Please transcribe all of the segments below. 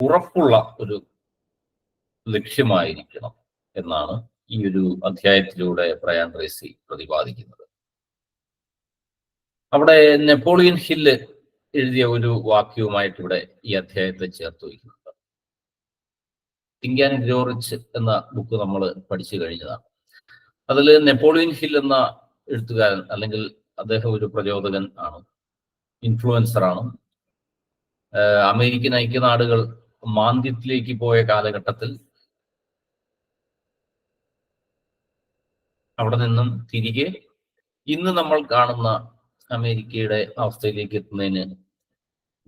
ഉറപ്പുള്ള ഒരു ലക്ഷ്യമായിരിക്കണം എന്നാണ് ഈ ഒരു അധ്യായത്തിലൂടെ ബ്രയാൻ ട്രേസി പ്രതിപാദിക്കുന്നത്. അവിടെ നെപ്പോളിയൻ ഹില്ല് എഴുതിയ ഒരു വാക്യവുമായിട്ട് ഇവിടെ ഈ അധ്യായത്തെ ചേർത്ത് വയ്ക്കുന്നുണ്ട്. തിങ്ക് ആൻഡ് ഗ്രോ റിച്ച് എന്ന ബുക്ക് നമ്മൾ പഠിച്ചു കഴിഞ്ഞതാണ്. അതിൽ നെപ്പോളിയൻ ഹിൽ എന്ന എഴുത്തുകാരൻ, അല്ലെങ്കിൽ അദ്ദേഹം ഒരു പ്രചോദകൻ ആണ്, ഇൻഫ്ലുവൻസർ ആണ്. അമേരിക്കൻ ഐക്യനാടുകൾ മാന്ദ്യത്തിലേക്ക് പോയ കാലഘട്ടത്തിൽ അവിടെ നിന്നും തിരികെ ഇന്ന് നമ്മൾ കാണുന്ന അമേരിക്കയുടെ അവസ്ഥയിലേക്ക് എത്തുന്നതിന്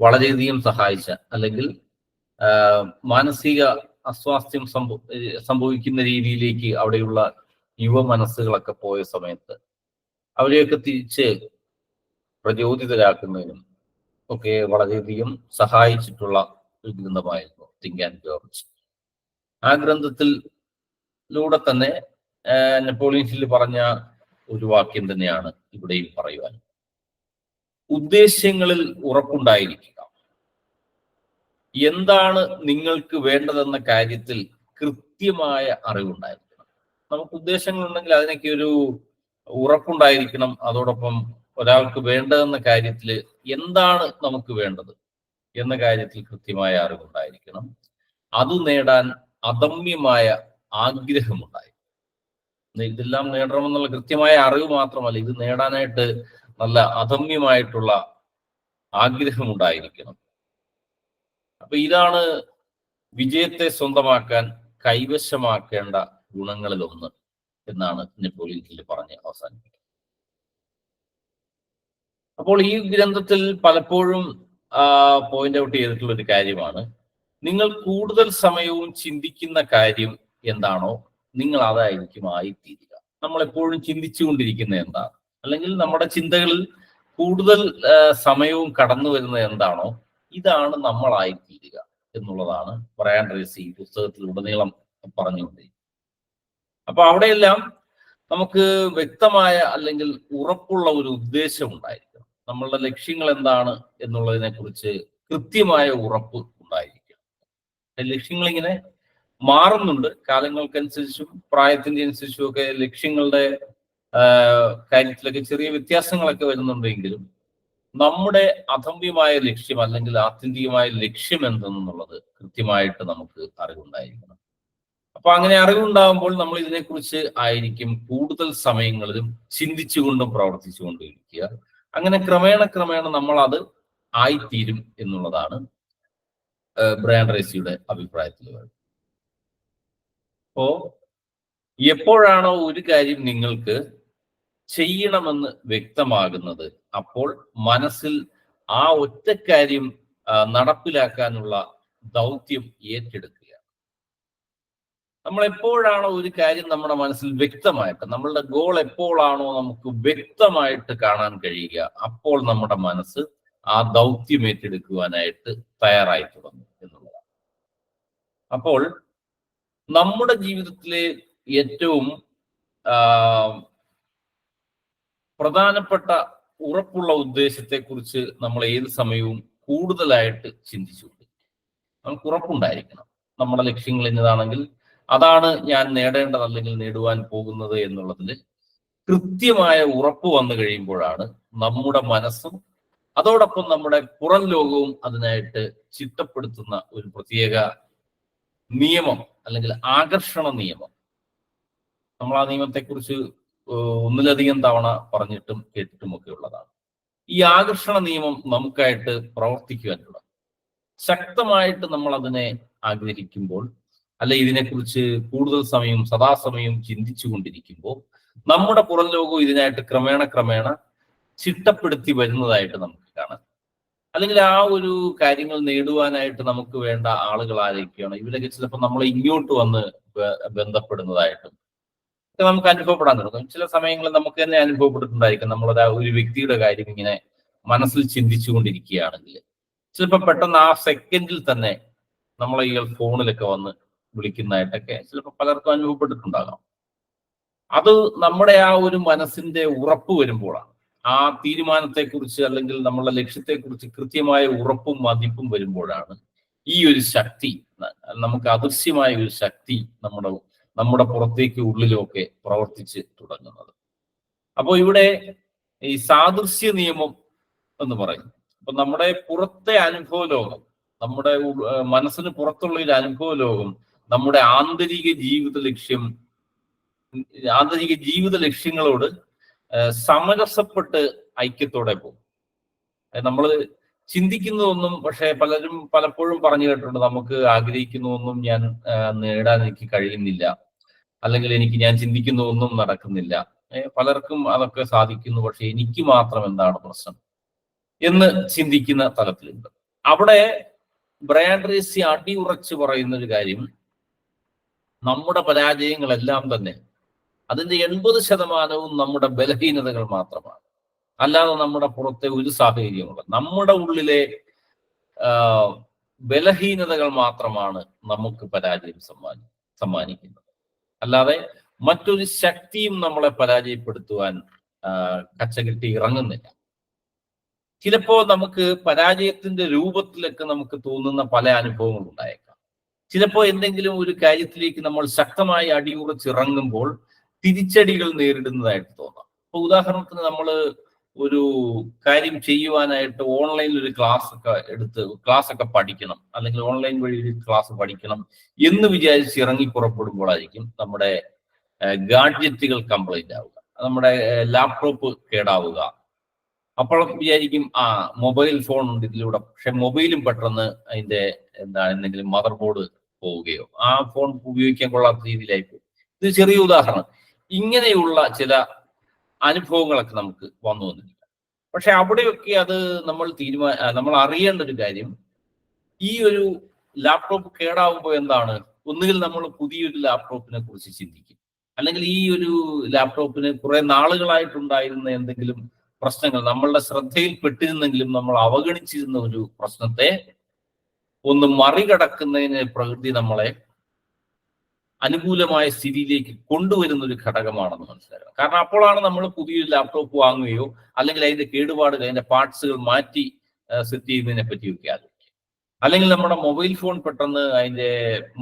വളരെയധികം സഹായിച്ച, അല്ലെങ്കിൽ മാനസിക അസ്വാസ്ഥ്യം സംഭവിക്കുന്ന രീതിയിലേക്ക് അവിടെയുള്ള യുവ മനസ്സുകളൊക്കെ പോയ സമയത്ത് അവരെയൊക്കെ തിരിച്ച് പ്രചോദിതരാക്കുന്നതിനും ഒക്കെ വളരെയധികം സഹായിച്ചിട്ടുള്ള ഒരു ഗ്രന്ഥമായിരുന്നു തിങ്ക് ആൻഡ് ഗ്രോ റിച്ച്. ആ ഗ്രന്ഥത്തിലൂടെ തന്നെ നെപ്പോളിയൻ ഹിൽ പറഞ്ഞ ഒരു വാക്യം തന്നെയാണ് ഇവിടെയും പറയുവാൻ. ഉദ്ദേശ്യങ്ങളിൽ ഉറപ്പുണ്ടായിരിക്കുക. എന്താണ് നിങ്ങൾക്ക് വേണ്ടതെന്ന കാര്യത്തിൽ കൃത്യമായ അറിവുണ്ടായിരിക്കണം. നമുക്ക് ഉദ്ദേശങ്ങളുണ്ടെങ്കിൽ അതിനൊക്കെ ഒരു ഉറപ്പുണ്ടായിരിക്കണം. അതോടൊപ്പം ഒരാൾക്ക് വേണ്ടതെന്ന കാര്യത്തിൽ എന്താണ് നമുക്ക് വേണ്ടത് എന്ന കാര്യത്തിൽ കൃത്യമായ അറിവുണ്ടായിരിക്കണം. അത് നേടാൻ അദമ്യമായ ആഗ്രഹമുണ്ടായിരിക്കണം. ഇതെല്ലാം നേടണമെന്നുള്ള കൃത്യമായ അറിവ് മാത്രമല്ല, ഇത് നേടാനായിട്ട് നല്ല അദമ്യമായിട്ടുള്ള ആഗ്രഹമുണ്ടായിരിക്കണം. അപ്പൊ ഇതാണ് വിജയത്തെ സ്വന്തമാക്കാൻ കൈവശമാക്കേണ്ട ഗുണങ്ങളിലൊന്ന് എന്നാണ് നെപ്പോളിയൻ ഹിൽ പറഞ്ഞ് അവസാനിപ്പിക്കുന്നത്. അപ്പോൾ ഈ ഗ്രന്ഥത്തിൽ പലപ്പോഴും പോയിന്റ് ഔട്ട് ചെയ്തിട്ടുള്ള ഒരു കാര്യമാണ്, നിങ്ങൾ കൂടുതൽ സമയവും ചിന്തിക്കുന്ന കാര്യം എന്താണോ നിങ്ങൾ അതായിരിക്കും ആയിത്തീരുക. നമ്മൾ എപ്പോഴും ചിന്തിച്ചുകൊണ്ടിരിക്കുന്ന എന്താണ്, അല്ലെങ്കിൽ നമ്മുടെ ചിന്തകളിൽ കൂടുതൽ സമയവും കടന്നു വരുന്നത് എന്താണോ ഇതാണ് നമ്മളായിത്തീരുക എന്നുള്ളതാണ് ബ്രയാൻ ട്രേസി പുസ്തകത്തിൽ ഉടനീളം പറഞ്ഞുകൊണ്ടിരിക്കുന്നത്. അപ്പൊ അവിടെയെല്ലാം നമുക്ക് വ്യക്തമായ അല്ലെങ്കിൽ ഉറപ്പുള്ള ഒരു ഉദ്ദേശം ഉണ്ടായിരിക്കണം. നമ്മളുടെ ലക്ഷ്യങ്ങൾ എന്താണ് എന്നുള്ളതിനെ കുറിച്ച് കൃത്യമായ ഉറപ്പ് ഉണ്ടായിരിക്കണം. ലക്ഷ്യങ്ങൾ ഇങ്ങനെ മാറുന്നുണ്ട്, കാലങ്ങൾക്കനുസരിച്ചും പ്രായത്തിന്റെ അനുസരിച്ചും ഒക്കെ ലക്ഷ്യങ്ങളുടെ കാര്യത്തിലൊക്കെ ചെറിയ വ്യത്യാസങ്ങളൊക്കെ വരുന്നുണ്ടെങ്കിലും നമ്മുടെ അദമ്യമായ ലക്ഷ്യം അല്ലെങ്കിൽ ആത്യന്തികമായ ലക്ഷ്യം എന്തെന്നുള്ളത് കൃത്യമായിട്ട് നമുക്ക് അറിവുണ്ടായിരിക്കണം. അപ്പൊ അങ്ങനെ അറിവുണ്ടാകുമ്പോൾ നമ്മൾ ഇതിനെക്കുറിച്ച് ആയിരിക്കും കൂടുതൽ സമയങ്ങളിലും ചിന്തിച്ചുകൊണ്ടും പ്രവർത്തിച്ചുകൊണ്ടും ഇരിക്കുക. അങ്ങനെ ക്രമേണ നമ്മൾ അത് ആയിത്തീരും എന്നുള്ളതാണ് ബ്രയാൻ ട്രേസിയുടെ അഭിപ്രായത്തിൽ വരുന്നത്. അപ്പോ എപ്പോഴാണോ ഒരു കാര്യം നിങ്ങൾക്ക് ചെയ്യണമെന്ന് വ്യക്തമാകുന്നത്, അപ്പോൾ മനസ്സിൽ ആ ഒറ്റ കാര്യം നടപ്പിലാക്കാനുള്ള ദൗത്യം ഏറ്റെടുക്കുക. നമ്മൾ എപ്പോഴാണോ ഒരു കാര്യം നമ്മുടെ മനസ്സിൽ വ്യക്തമായിട്ട്, നമ്മളുടെ ഗോൾ എപ്പോഴാണോ നമുക്ക് വ്യക്തമായിട്ട് കാണാൻ കഴിയുക, അപ്പോൾ നമ്മുടെ മനസ്സ് ആ ദൗത്യം ഏറ്റെടുക്കുവാനായിട്ട് തയ്യാറായി തുടങ്ങും എന്നുള്ളതാണ്. അപ്പോൾ നമ്മുടെ ജീവിതത്തിലെ ഏറ്റവും പ്രധാനപ്പെട്ട ഉറപ്പുള്ള ഉദ്ദേശത്തെക്കുറിച്ച് നമ്മൾ ഏത് സമയവും കൂടുതലായിട്ട് ചിന്തിച്ചുകൊണ്ടിരിക്കും. നമുക്ക് ഉറപ്പുണ്ടായിരിക്കണം. നമ്മുടെ ലക്ഷ്യങ്ങൾ എന്നതാണെങ്കിൽ അതാണ് ഞാൻ നേടേണ്ടത് അല്ലെങ്കിൽ നേടുവാൻ പോകുന്നത് എന്നുള്ളതിൽ കൃത്യമായ ഉറപ്പ് വന്നു കഴിയുമ്പോഴാണ് നമ്മുടെ മനസ്സും അതോടൊപ്പം നമ്മുടെ പുറം ലോകവും അതിനായിട്ട് ചിട്ടപ്പെടുത്തുന്ന ഒരു പ്രത്യേക നിയമം അല്ലെങ്കിൽ ആകർഷണ നിയമം. നമ്മൾ ആ നിയമത്തെക്കുറിച്ച് ഒന്നിലധികം തവണ പറഞ്ഞിട്ടും കേട്ടിട്ടുമൊക്കെ ഉള്ളതാണ്. ഈ ആകർഷണ നിയമം നമുക്കായിട്ട് പ്രവർത്തിക്കുവാനുള്ള ശക്തമായിട്ട് നമ്മൾ അതിനെ ആഗ്രഹിക്കുമ്പോൾ, അല്ലെ ഇതിനെക്കുറിച്ച് കൂടുതൽ സമയം സദാസമയം ചിന്തിച്ചു കൊണ്ടിരിക്കുമ്പോൾ നമ്മുടെ പുറം ലോകവും ഇതിനായിട്ട് ക്രമേണ ചിട്ടപ്പെടുത്തി വരുന്നതായിട്ട് നമുക്ക് കാണാം. അല്ലെങ്കിൽ ആ ഒരു കാര്യങ്ങൾ നേടുവാനായിട്ട് നമുക്ക് വേണ്ട ആളുകൾ ആരൊക്കെയാണ്, ഇവരൊക്കെ ചിലപ്പോൾ നമ്മളെ ഇങ്ങോട്ട് വന്ന് ബന്ധപ്പെടുന്നതായിട്ടും നമുക്ക് അനുഭവപ്പെടാൻ തുടങ്ങും. ചില സമയങ്ങളിൽ നമുക്ക് തന്നെ അനുഭവപ്പെട്ടിട്ടുണ്ടായിരിക്കും. നമ്മളൊരു ഒരു വ്യക്തിയുടെ കാര്യം ഇങ്ങനെ മനസ്സിൽ ചിന്തിച്ചു കൊണ്ടിരിക്കുകയാണെങ്കിൽ ചിലപ്പോൾ പെട്ടെന്ന് ആ സെക്കൻഡിൽ തന്നെ നമ്മളെ ഈ ഫോണിലൊക്കെ വന്ന് വിളിക്കുന്നതായിട്ടൊക്കെ ചിലപ്പോൾ പലർക്കും അനുഭവപ്പെട്ടിട്ടുണ്ടാകാം. അത് നമ്മുടെ ആ ഒരു മനസ്സിന്റെ ഉറപ്പ് വരുമ്പോഴാണ്, ആ തീരുമാനത്തെക്കുറിച്ച് അല്ലെങ്കിൽ നമ്മളുടെ ലക്ഷ്യത്തെക്കുറിച്ച് കൃത്യമായ ഉറപ്പും മതിപ്പും വരുമ്പോഴാണ് ഈ ഒരു ശക്തി, നമുക്ക് അദൃശ്യമായ ഒരു ശക്തി നമ്മുടെ പുറത്തേക്ക് ഉള്ളിലൊക്കെ പ്രവർത്തിച്ച് തുടങ്ങുന്നത്. അപ്പോൾ ഇവിടെ ഈ സാദൃശ്യ നിയമം എന്ന് പറയും. അപ്പൊ നമ്മുടെ പുറത്തെ അനുഭവ ലോകം, നമ്മുടെ മനസ്സിന് പുറത്തുള്ള ഒരു അനുഭവ ലോകം നമ്മുടെ ആന്തരിക ജീവിത ലക്ഷ്യങ്ങളോട് സമരസപ്പെട്ട് ഐക്യത്തോടെ പോകും. നമ്മൾ ചിന്തിക്കുന്നതൊന്നും, പക്ഷെ പലപ്പോഴും പറഞ്ഞു കേട്ടിട്ടുണ്ട്, നമുക്ക് ആഗ്രഹിക്കുന്നതൊന്നും ഞാൻ നേടാൻ എനിക്ക് കഴിയുന്നില്ല, അല്ലെങ്കിൽ ഞാൻ ചിന്തിക്കുന്നതൊന്നും നടക്കുന്നില്ല. പലർക്കും അതൊക്കെ സാധിക്കുന്നു, പക്ഷെ എനിക്ക് മാത്രം എന്താണ് പ്രശ്നം എന്ന് ചിന്തിക്കുന്ന തലത്തിലുണ്ട്. അവിടെ ബ്രയാൻ ട്രേസി അടിയുറച്ച് പറയുന്ന ഒരു കാര്യം, നമ്മുടെ പരാജയങ്ങളെല്ലാം തന്നെ അതിന്റെ 80% നമ്മുടെ ബലഹീനതകൾ മാത്രമാണ്. അല്ലാതെ നമ്മുടെ പുറത്തെ ഒരു സാഹചര്യമുള്ള, നമ്മുടെ ഉള്ളിലെ ബലഹീനതകൾ മാത്രമാണ് നമുക്ക് പരാജയം സമ്മാനിക്കുന്നത്. അല്ലാതെ മറ്റൊരു ശക്തിയും നമ്മളെ പരാജയപ്പെടുത്തുവാൻ കച്ചകെട്ടി ഇറങ്ങുന്നില്ല. ചിലപ്പോ നമുക്ക് പരാജയത്തിന്റെ രൂപത്തിലൊക്കെ നമുക്ക് തോന്നുന്ന പല അനുഭവങ്ങളും ഉണ്ടായേക്കാം. ചിലപ്പോ എന്തെങ്കിലും ഒരു കാര്യത്തിലേക്ക് നമ്മൾ ശക്തമായി അടിയുറച്ചിറങ്ങുമ്പോൾ തിരിച്ചടികൾ നേരിടുന്നതായിട്ട് തോന്നാം. ഇപ്പൊ ഉദാഹരണത്തിന്, നമ്മൾ ഒരു കാര്യം ചെയ്യുവാനായിട്ട് ഓൺലൈനിൽ ഒരു ക്ലാസ് ഒക്കെ പഠിക്കണം, അല്ലെങ്കിൽ ഓൺലൈൻ വഴി ഒരു ക്ലാസ് പഠിക്കണം എന്ന് വിചാരിച്ച് ഇറങ്ങി പുറപ്പെടുമ്പോഴായിരിക്കും നമ്മുടെ ഗാഡ്ജറ്റുകൾ കംപ്ലൈന്റ് ആവുക, നമ്മുടെ ലാപ്ടോപ്പ് കേടാവുക. അപ്പോൾ വിചാരിക്കും മൊബൈൽ ഫോൺ ഉണ്ട് ഇതിലൂടെ, പക്ഷെ മൊബൈലും പെട്ടെന്ന് അതിന്റെ എന്തെങ്കിലും മദർ ബോർഡ് പോവുകയോ ആ ഫോൺ ഉപയോഗിക്കാൻ കൊള്ളാത്ത രീതിയിലായി പോകും. ഇത് ചെറിയ ഉദാഹരണം. ഇങ്ങനെയുള്ള ചില അനുഭവങ്ങളൊക്കെ നമുക്ക് വന്നു വന്നിട്ടില്ല. പക്ഷെ അവിടെയൊക്കെ അത് നമ്മൾ അറിയേണ്ട ഒരു കാര്യം, ഈ ഒരു ലാപ്ടോപ്പ് കേടാവുമ്പോൾ എന്താണ്, ഒന്നുകിൽ നമ്മൾ പുതിയൊരു ലാപ്ടോപ്പിനെ കുറിച്ച് ചിന്തിക്കും, അല്ലെങ്കിൽ ഈ ഒരു ലാപ്ടോപ്പിന് കുറെ നാളുകളായിട്ടുണ്ടായിരുന്ന എന്തെങ്കിലും പ്രശ്നങ്ങൾ നമ്മളുടെ ശ്രദ്ധയിൽപ്പെട്ടിരുന്നെങ്കിലും നമ്മൾ അവഗണിച്ചിരുന്ന ഒരു പ്രശ്നത്തെ ഒന്ന് മറികടക്കുന്നതിന് പ്രകൃതി നമ്മളെ അനുകൂലമായ സ്ഥിതിയിലേക്ക് കൊണ്ടുവരുന്ന ഒരു ഘടകമാണെന്ന് മനസ്സിലാക്കണം. കാരണം അപ്പോഴാണ് നമ്മൾ പുതിയൊരു ലാപ്ടോപ്പ് വാങ്ങുകയോ അല്ലെങ്കിൽ അതിന്റെ കേടുപാടുകൾ, അതിന്റെ പാർട്സുകൾ മാറ്റി സെറ്റ് ചെയ്യുന്നതിനെ പറ്റിയൊക്കെ ആലോചിക്കുക. അല്ലെങ്കിൽ നമ്മുടെ മൊബൈൽ ഫോൺ പെട്ടെന്ന് അതിന്റെ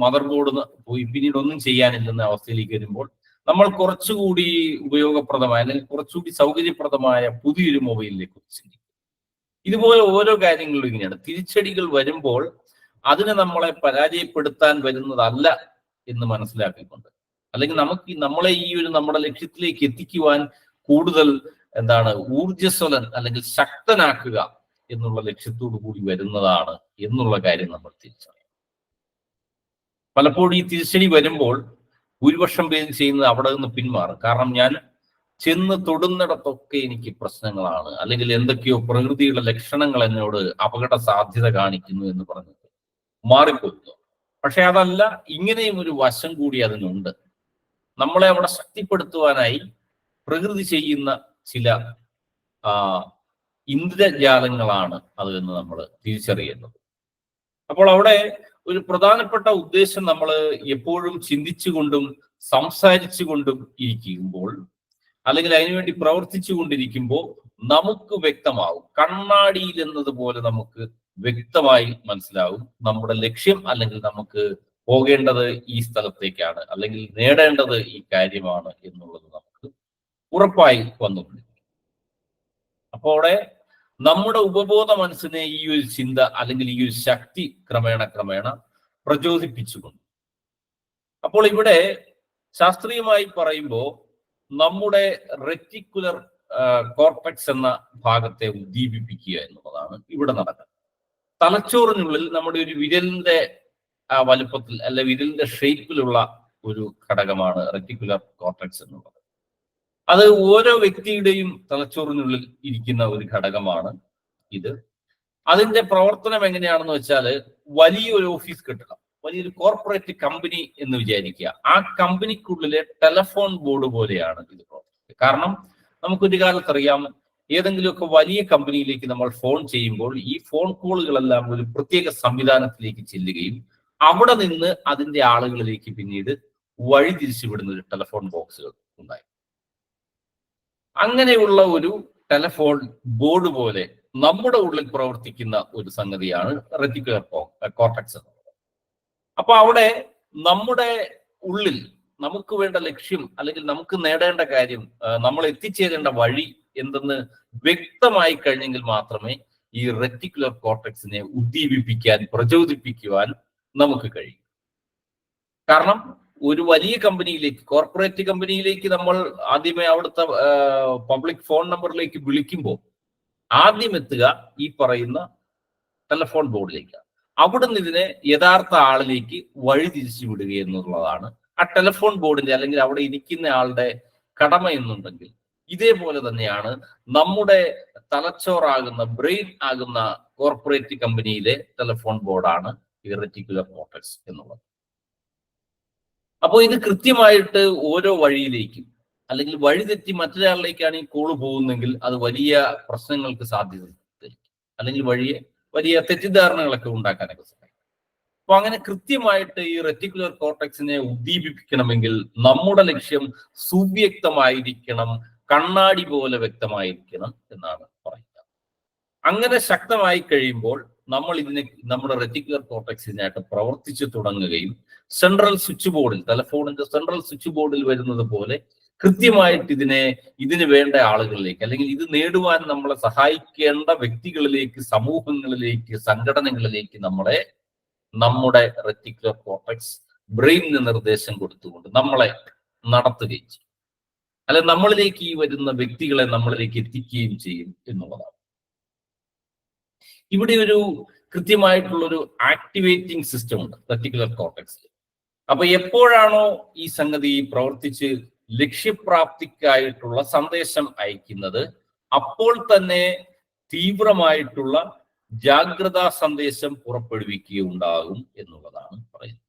മദർ ബോർഡ് പോയി പിന്നീട് ഒന്നും ചെയ്യാനില്ലെന്ന അവസ്ഥയിലേക്ക് വരുമ്പോൾ നമ്മൾ കുറച്ചുകൂടി ഉപയോഗപ്രദമായ അല്ലെങ്കിൽ കുറച്ചുകൂടി സൗകര്യപ്രദമായ പുതിയൊരു മൊബൈലിലേക്ക് ചിന്തിക്കും. ഇതുപോലെ ഓരോ കാര്യങ്ങളും ഇങ്ങനെയാണ്. തിരിച്ചടികൾ വരുമ്പോൾ അതിനെ നമ്മളെ പരാജയപ്പെടുത്താൻ വരുന്നതല്ല എന്ന് മനസ്സിലാക്കിക്കൊണ്ട്, അല്ലെങ്കിൽ നമ്മളെ നമ്മുടെ ലക്ഷ്യത്തിലേക്ക് എത്തിക്കുവാൻ കൂടുതൽ ഊർജ്ജസ്വലൻ അല്ലെങ്കിൽ ശക്തനാക്കുക എന്നുള്ള ലക്ഷ്യത്തോടു കൂടി വരുന്നതാണ് എന്നുള്ള കാര്യം നമ്മൾ തിരിച്ചറിയണം. പലപ്പോഴും ഈ തിരിച്ചടി വരുമ്പോൾ ഭൂരിപക്ഷം പേര് ചെയ്യുന്നത് അവിടെ നിന്ന് പിന്മാറും. കാരണം ഞാൻ ചെന്ന് തൊടുന്നിടത്തൊക്കെ എനിക്ക് പ്രശ്നങ്ങളാണ്, അല്ലെങ്കിൽ എന്തൊക്കെയോ പ്രകൃതിയുടെ ലക്ഷണങ്ങൾ എന്നോട് അപകട സാധ്യത കാണിക്കുന്നു എന്ന് പറഞ്ഞിട്ട് മാറിപ്പോകുന്നു. പക്ഷെ അതല്ല, ഇങ്ങനെയും ഒരു വശം കൂടി അതിനുണ്ട്. നമ്മളെ അവിടെ ശക്തിപ്പെടുത്തുവാനായി പ്രകൃതി ചെയ്യുന്ന ചില ഇന്ദ്രജാലങ്ങളാണ് അത് എന്ന് നമ്മൾ തിരിച്ചറിയുന്നത്. അപ്പോൾ അവിടെ ഒരു പ്രധാനപ്പെട്ട ഉദ്ദേശം നമ്മൾ എപ്പോഴും ചിന്തിച്ചുകൊണ്ടും സംസാരിച്ചുകൊണ്ടും ഇരിക്കുമ്പോൾ, അല്ലെങ്കിൽ അതിനുവേണ്ടി പ്രവർത്തിച്ചു കൊണ്ടിരിക്കുമ്പോൾ നമുക്ക് വ്യക്തമാവും, കണ്ണാടിയിൽ എന്നതുപോലെ നമുക്ക് വ്യക്തമായി മനസ്സിലാവും നമ്മുടെ ലക്ഷ്യം, അല്ലെങ്കിൽ നമുക്ക് പോകേണ്ടത് ഈ സ്ഥലത്തേക്കാണ്, അല്ലെങ്കിൽ നേടേണ്ടത് ഈ കാര്യമാണ് എന്നുള്ളത് നമുക്ക് ഉറപ്പായി വന്നുകൊണ്ടിരിക്കും. അപ്പോൾ അവിടെ നമ്മുടെ ഉപബോധ മനസ്സിനെ ഈ ഒരു ചിന്ത അല്ലെങ്കിൽ ഈ ഒരു ശക്തി ക്രമേണ പ്രചോദിപ്പിച്ചുകൊണ്ട്, അപ്പോൾ ഇവിടെ ശാസ്ത്രീയമായി പറയുമ്പോൾ നമ്മുടെ റെറ്റിക്കുലർ കോർട്ടക്സ് എന്ന ഭാഗത്തെ ഉദ്ദീപിപ്പിക്കുക എന്നുള്ളതാണ് ഇവിടെ നടക്കുന്നത്. തലച്ചോറിനുള്ളിൽ നമ്മുടെ ഒരു വിരലിന്റെ വലുപ്പത്തിൽ അല്ലെ വിരലിന്റെ ഷേപ്പിലുള്ള ഒരു ഘടകമാണ് റെറ്റിക്കുലർ കോർട്ടക്സ് എന്നുള്ളത്. അത് ഓരോ വ്യക്തിയുടെയും തലച്ചോറിനുള്ളിൽ ഇരിക്കുന്ന ഒരു ഘടകമാണ് ഇത്. അതിന്റെ പ്രവർത്തനം എങ്ങനെയാണെന്ന് വെച്ചാൽ, വലിയൊരു ഓഫീസ് കെട്ടിടം, വലിയൊരു കോർപ്പറേറ്റ് കമ്പനി എന്ന് വിചാരിക്കുക. ആ കമ്പനിക്കുള്ളിലെ ടെലഫോൺ ബോർഡ് പോലെയാണ് ഇത് പ്രവർത്തിക്കുക. കാരണം നമുക്കൊരു കാലത്തറിയാം, ഏതെങ്കിലുമൊക്കെ വലിയ കമ്പനിയിലേക്ക് നമ്മൾ ഫോൺ ചെയ്യുമ്പോൾ ഈ ഫോൺ കോളുകളെല്ലാം ഒരു പ്രത്യേക സംവിധാനത്തിലേക്ക് ചെല്ലുകയും അവിടെ നിന്ന് അതിന്റെ ആളുകളിലേക്ക് പിന്നീട് വഴിതിരിച്ചുവിടുന്ന ഒരു ടെലഫോൺ ബോക്സുകൾ ഉണ്ടായി. അങ്ങനെയുള്ള ഒരു ടെലഫോൺ ബോർഡ് പോലെ നമ്മുടെ ഉള്ളിൽ പ്രവർത്തിക്കുന്ന ഒരു സംഗതിയാണ് റെറ്റിക്കുലർ കോർട്ടക്സ് എന്നുള്ളത്. അപ്പൊ അവിടെ നമ്മുടെ ഉള്ളിൽ നമുക്ക് വേണ്ട ലക്ഷ്യം അല്ലെങ്കിൽ നമുക്ക് നേടേണ്ട കാര്യം, നമ്മൾ എത്തിച്ചേരേണ്ട വഴി എന്തെന്ന് വ്യക്തമായി കഴിഞ്ഞെങ്കിൽ മാത്രമേ ഈ റെറ്റിക്കുലർ കോർട്ടക്സിനെ ഉദ്ദീപിപ്പിക്കാൻ, പ്രചോദിപ്പിക്കുവാൻ നമുക്ക് കഴിയും. കാരണം ഒരു വലിയ കമ്പനിയിലേക്ക്, കോർപ്പറേറ്റ് കമ്പനിയിലേക്ക് നമ്മൾ ആദ്യമേ അവിടുത്തെ പബ്ലിക് ഫോൺ നമ്പറിലേക്ക് വിളിക്കുമ്പോൾ ആദ്യം എത്തുക ഈ പറയുന്ന ടെലിഫോൺ ബോർഡിലേക്ക്. അവിടുന്ന് ഇതിനെ യഥാർത്ഥ ആളിലേക്ക് വഴി തിരിച്ചു വിടുക എന്നുള്ളതാണ് ആ ടെലിഫോൺ ബോർഡിന്റെ അല്ലെങ്കിൽ അവിടെ ഇരിക്കുന്ന ആളുടെ കടമ എന്നുണ്ടെങ്കിൽ, ഇതേപോലെ തന്നെയാണ് നമ്മുടെ തലച്ചോറാകുന്ന, ബ്രെയിൻ ആകുന്ന കോർപ്പറേറ്റ് കമ്പനിയിലെ ടെലിഫോൺ ബോർഡാണ് ഈ റെറ്റിക്കുലർ കോർട്ടക്സ് എന്നുള്ളത്. അപ്പോൾ ഇത് കൃത്യമായിട്ട് ഓരോ വഴിയിലേക്കും, അല്ലെങ്കിൽ വഴിതെറ്റി മറ്റൊരാളിലേക്കാണ് ഈ കോള് പോകുന്നെങ്കിൽ അത് വലിയ പ്രശ്നങ്ങൾക്ക് സാധ്യത അല്ലെങ്കിൽ വലിയ തെറ്റിദ്ധാരണകളൊക്കെ ഉണ്ടാക്കാനൊക്കെ സാധിക്കും. അപ്പൊ അങ്ങനെ കൃത്യമായിട്ട് ഈ റെറ്റിക്കുലർ കോർട്ടക്സിനെ ഉദ്ദീപിപ്പിക്കണമെങ്കിൽ നമ്മുടെ ലക്ഷ്യം സുവ്യക്തമായിരിക്കണം, കണ്ണാടി പോലെ വ്യക്തമായിരിക്കണം എന്നാണ് പറയുന്നത്. അങ്ങനെ ശക്തമായി കഴിയുമ്പോൾ നമ്മൾ നമ്മുടെ റെറ്റിക്കുലർ കോർട്ടക്സിനായിട്ട് പ്രവർത്തിച്ചു തുടങ്ങുകയും സെൻട്രൽ സ്വിച്ച് ബോർഡിൽ, ടെലിഫോണിന്റെ സെൻട്രൽ സ്വിച്ച് ബോർഡിൽ വരുന്നത് പോലെ കൃത്യമായിട്ട് ഇതിന് വേണ്ട ആളുകളിലേക്ക്, അല്ലെങ്കിൽ ഇത് നേടുവാൻ നമ്മളെ സഹായിക്കേണ്ട വ്യക്തികളിലേക്ക്, സമൂഹങ്ങളിലേക്ക്, സംഘടനകളിലേക്ക് നമ്മുടെ റെറ്റിക്കുലർ കോർട്ടക്സ് ബ്രെയിനിന് നിർദ്ദേശം കൊടുത്തുകൊണ്ട് നമ്മളെ നടത്തുകയും ചെയ്യും. അല്ലെ നമ്മളിലേക്ക് ഈ വരുന്ന വ്യക്തികളെ നമ്മളിലേക്ക് എത്തിക്കുകയും ചെയ്യും എന്നുള്ളതാണ്. ഇവിടെ ഒരു കൃത്യമായിട്ടുള്ളൊരു ആക്ടിവേറ്റിംഗ് സിസ്റ്റം ഉണ്ട് റെറ്റിക്കുലർ കോർട്ടക്സിൽ. അപ്പൊ എപ്പോഴാണോ ഈ സംഗതി പ്രവർത്തിച്ച് ലക്ഷ്യപ്രാപ്തിക്കായിട്ടുള്ള സന്ദേശം അയക്കുന്നത്, അപ്പോൾ തന്നെ തീവ്രമായിട്ടുള്ള ജാഗ്രതാ സന്ദേശം പുറപ്പെടുവിക്കുകയുണ്ടാകും എന്നുള്ളതാണ് പറയുന്നത്.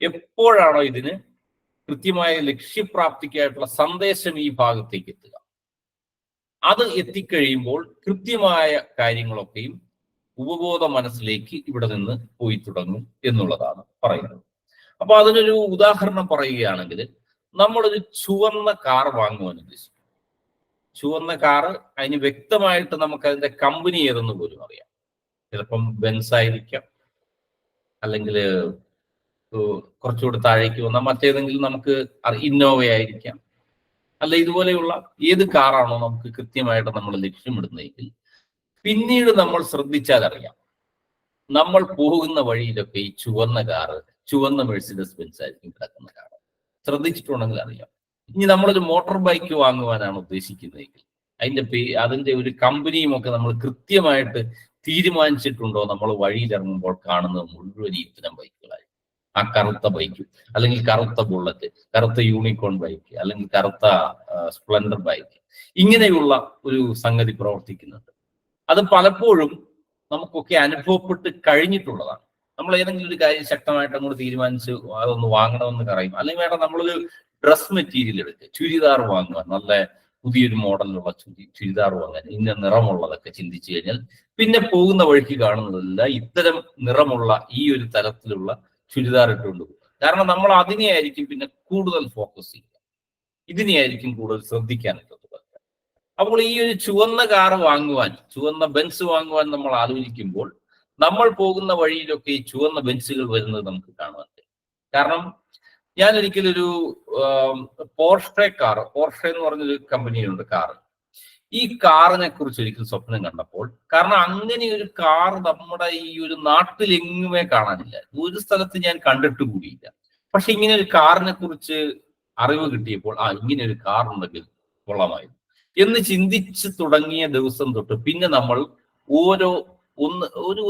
എപ്പോഴാണോ ഇതിന് കൃത്യമായ ലക്ഷ്യപ്രാപ്തിക്കായിട്ടുള്ള സന്ദേശം ഈ ഭാഗത്തേക്ക് എത്തുക, അത് എത്തിക്കഴിയുമ്പോൾ കൃത്യമായ കാര്യങ്ങളൊക്കെയും ഉപബോധ മനസ്സിലേക്ക് ഇവിടെ നിന്ന് പോയി തുടങ്ങും എന്നുള്ളതാണ് പറയുന്നത്. അപ്പൊ അതിനൊരു ഉദാഹരണം പറയുകയാണെങ്കിൽ, നമ്മളൊരു ചുവന്ന കാർ വാങ്ങുവാൻ ഉദ്ദേശിക്കും. ചുവന്ന കാറ്, അതിന് വ്യക്തമായിട്ട് നമുക്ക് അതിന്റെ കമ്പനി ഏതെന്ന് പോലും അറിയാം. ചിലപ്പം ബെൻസ് ആയിരിക്കാം, അല്ലെങ്കിൽ കുറച്ചുകൂടി താഴേക്ക് വന്നാൽ മറ്റേതെങ്കിലും നമുക്ക് ഇന്നോവ ആയിരിക്കാം, അല്ല ഇതുപോലെയുള്ള ഏത് കാറാണോ നമുക്ക് കൃത്യമായിട്ട് നമ്മൾ ലക്ഷ്യമിടുന്നതെങ്കിൽ പിന്നീട് നമ്മൾ ശ്രദ്ധിച്ചാൽ അറിയാം, നമ്മൾ പോകുന്ന വഴിയിലൊക്കെ ഈ ചുവന്ന മെഴ്സിഡസ് ബെൻസ് ആയിരിക്കും കിടക്കുന്ന കാർ. ശ്രദ്ധിച്ചിട്ടുണ്ടെങ്കിൽ അറിയാം. ഇനി നമ്മളൊരു മോട്ടോർ ബൈക്ക് വാങ്ങുവാനാണ് ഉദ്ദേശിക്കുന്നതെങ്കിൽ അതിന്റെ ഒരു കമ്പനിയും ഒക്കെ നമ്മൾ കൃത്യമായിട്ട് തീരുമാനിച്ചിട്ടുണ്ടോ? നമ്മൾ വഴിയിലിറങ്ങുമ്പോൾ കാണുന്നത് മുഴുവൻ ഇത്തരം ബൈക്കുകളായി. ആ കറുത്ത ബൈക്ക്, അല്ലെങ്കിൽ കറുത്ത ബുള്ളറ്റ്, കറുത്ത യൂണിക്കോൺ ബൈക്ക്, അല്ലെങ്കിൽ കറുത്ത സ്പ്ലെൻഡർ ബൈക്ക്, ഇങ്ങനെയുള്ള ഒരു സംഗതി പ്രവർത്തിക്കുന്നുണ്ട്. അത് പലപ്പോഴും നമുക്കൊക്കെ അനുഭവപ്പെട്ട് കഴിഞ്ഞിട്ടുള്ളതാണ്. നമ്മൾ ഏതെങ്കിലും ഒരു കാര്യം ശക്തമായിട്ട് അങ്ങോട്ട് തീരുമാനിച്ച് അതൊന്ന് വാങ്ങണമെന്ന് പറയും, അല്ലെങ്കിൽ വേണ്ട നമ്മളൊരു ഡ്രസ് മെറ്റീരിയൽ എടുക്കുക, ചുരിദാർ വാങ്ങുക, നല്ല പുതിയൊരു മോഡലിലുള്ള ചുരിദാർ വാങ്ങാൻ, ഇന്ന നിറമുള്ളതൊക്കെ ചിന്തിച്ചു കഴിഞ്ഞാൽ പിന്നെ പോകുന്ന വഴിക്ക് കാണുന്നതല്ല ഇത്തരം നിറമുള്ള ഈ ഒരു തരത്തിലുള്ള ചുരിദാർ ഇട്ടുകൊണ്ട് പോകും. കാരണം നമ്മൾ അതിനെയായിരിക്കും പിന്നെ കൂടുതൽ ഫോക്കസ് ചെയ്യുക, ഇതിനെയായിരിക്കും കൂടുതൽ ശ്രദ്ധിക്കാനുള്ളത്. അപ്പോൾ ഈ ഒരു ചുവന്ന കാറ് വാങ്ങുവാൻ, ചുവന്ന ബെൻസ് വാങ്ങുവാൻ നമ്മൾ ആലോചിക്കുമ്പോൾ നമ്മൾ പോകുന്ന വഴിയിലൊക്കെ ഈ ചുവന്ന ബെൻസുകൾ വരുന്നത് നമുക്ക് കാണാൻ കഴിയും. കാരണം ഞാൻ ഒരിക്കലൊരു പോർഷെ എന്ന് പറഞ്ഞൊരു കമ്പനിയുണ്ട് കാറ്. ഈ കാറിനെ കുറിച്ച് ഒരിക്കൽ സ്വപ്നം കണ്ടപ്പോൾ, കാരണം അങ്ങനെ ഒരു കാർ നമ്മുടെ ഈ ഒരു നാട്ടിലെങ്ങുമേ കാണാനില്ല, ഒരു സ്ഥലത്ത് ഞാൻ കണ്ടിട്ട് കൂടിയില്ല. പക്ഷെ ഇങ്ങനെ ഒരു കാറിനെ കുറിച്ച് അറിവ് കിട്ടിയപ്പോൾ ഇങ്ങനെ ഒരു കാർ ഉണ്ടെങ്കിൽ കൊള്ളാമായിരുന്നു എന്ന് ചിന്തിച്ച് തുടങ്ങിയ ദിവസം തൊട്ട് പിന്നെ നമ്മൾ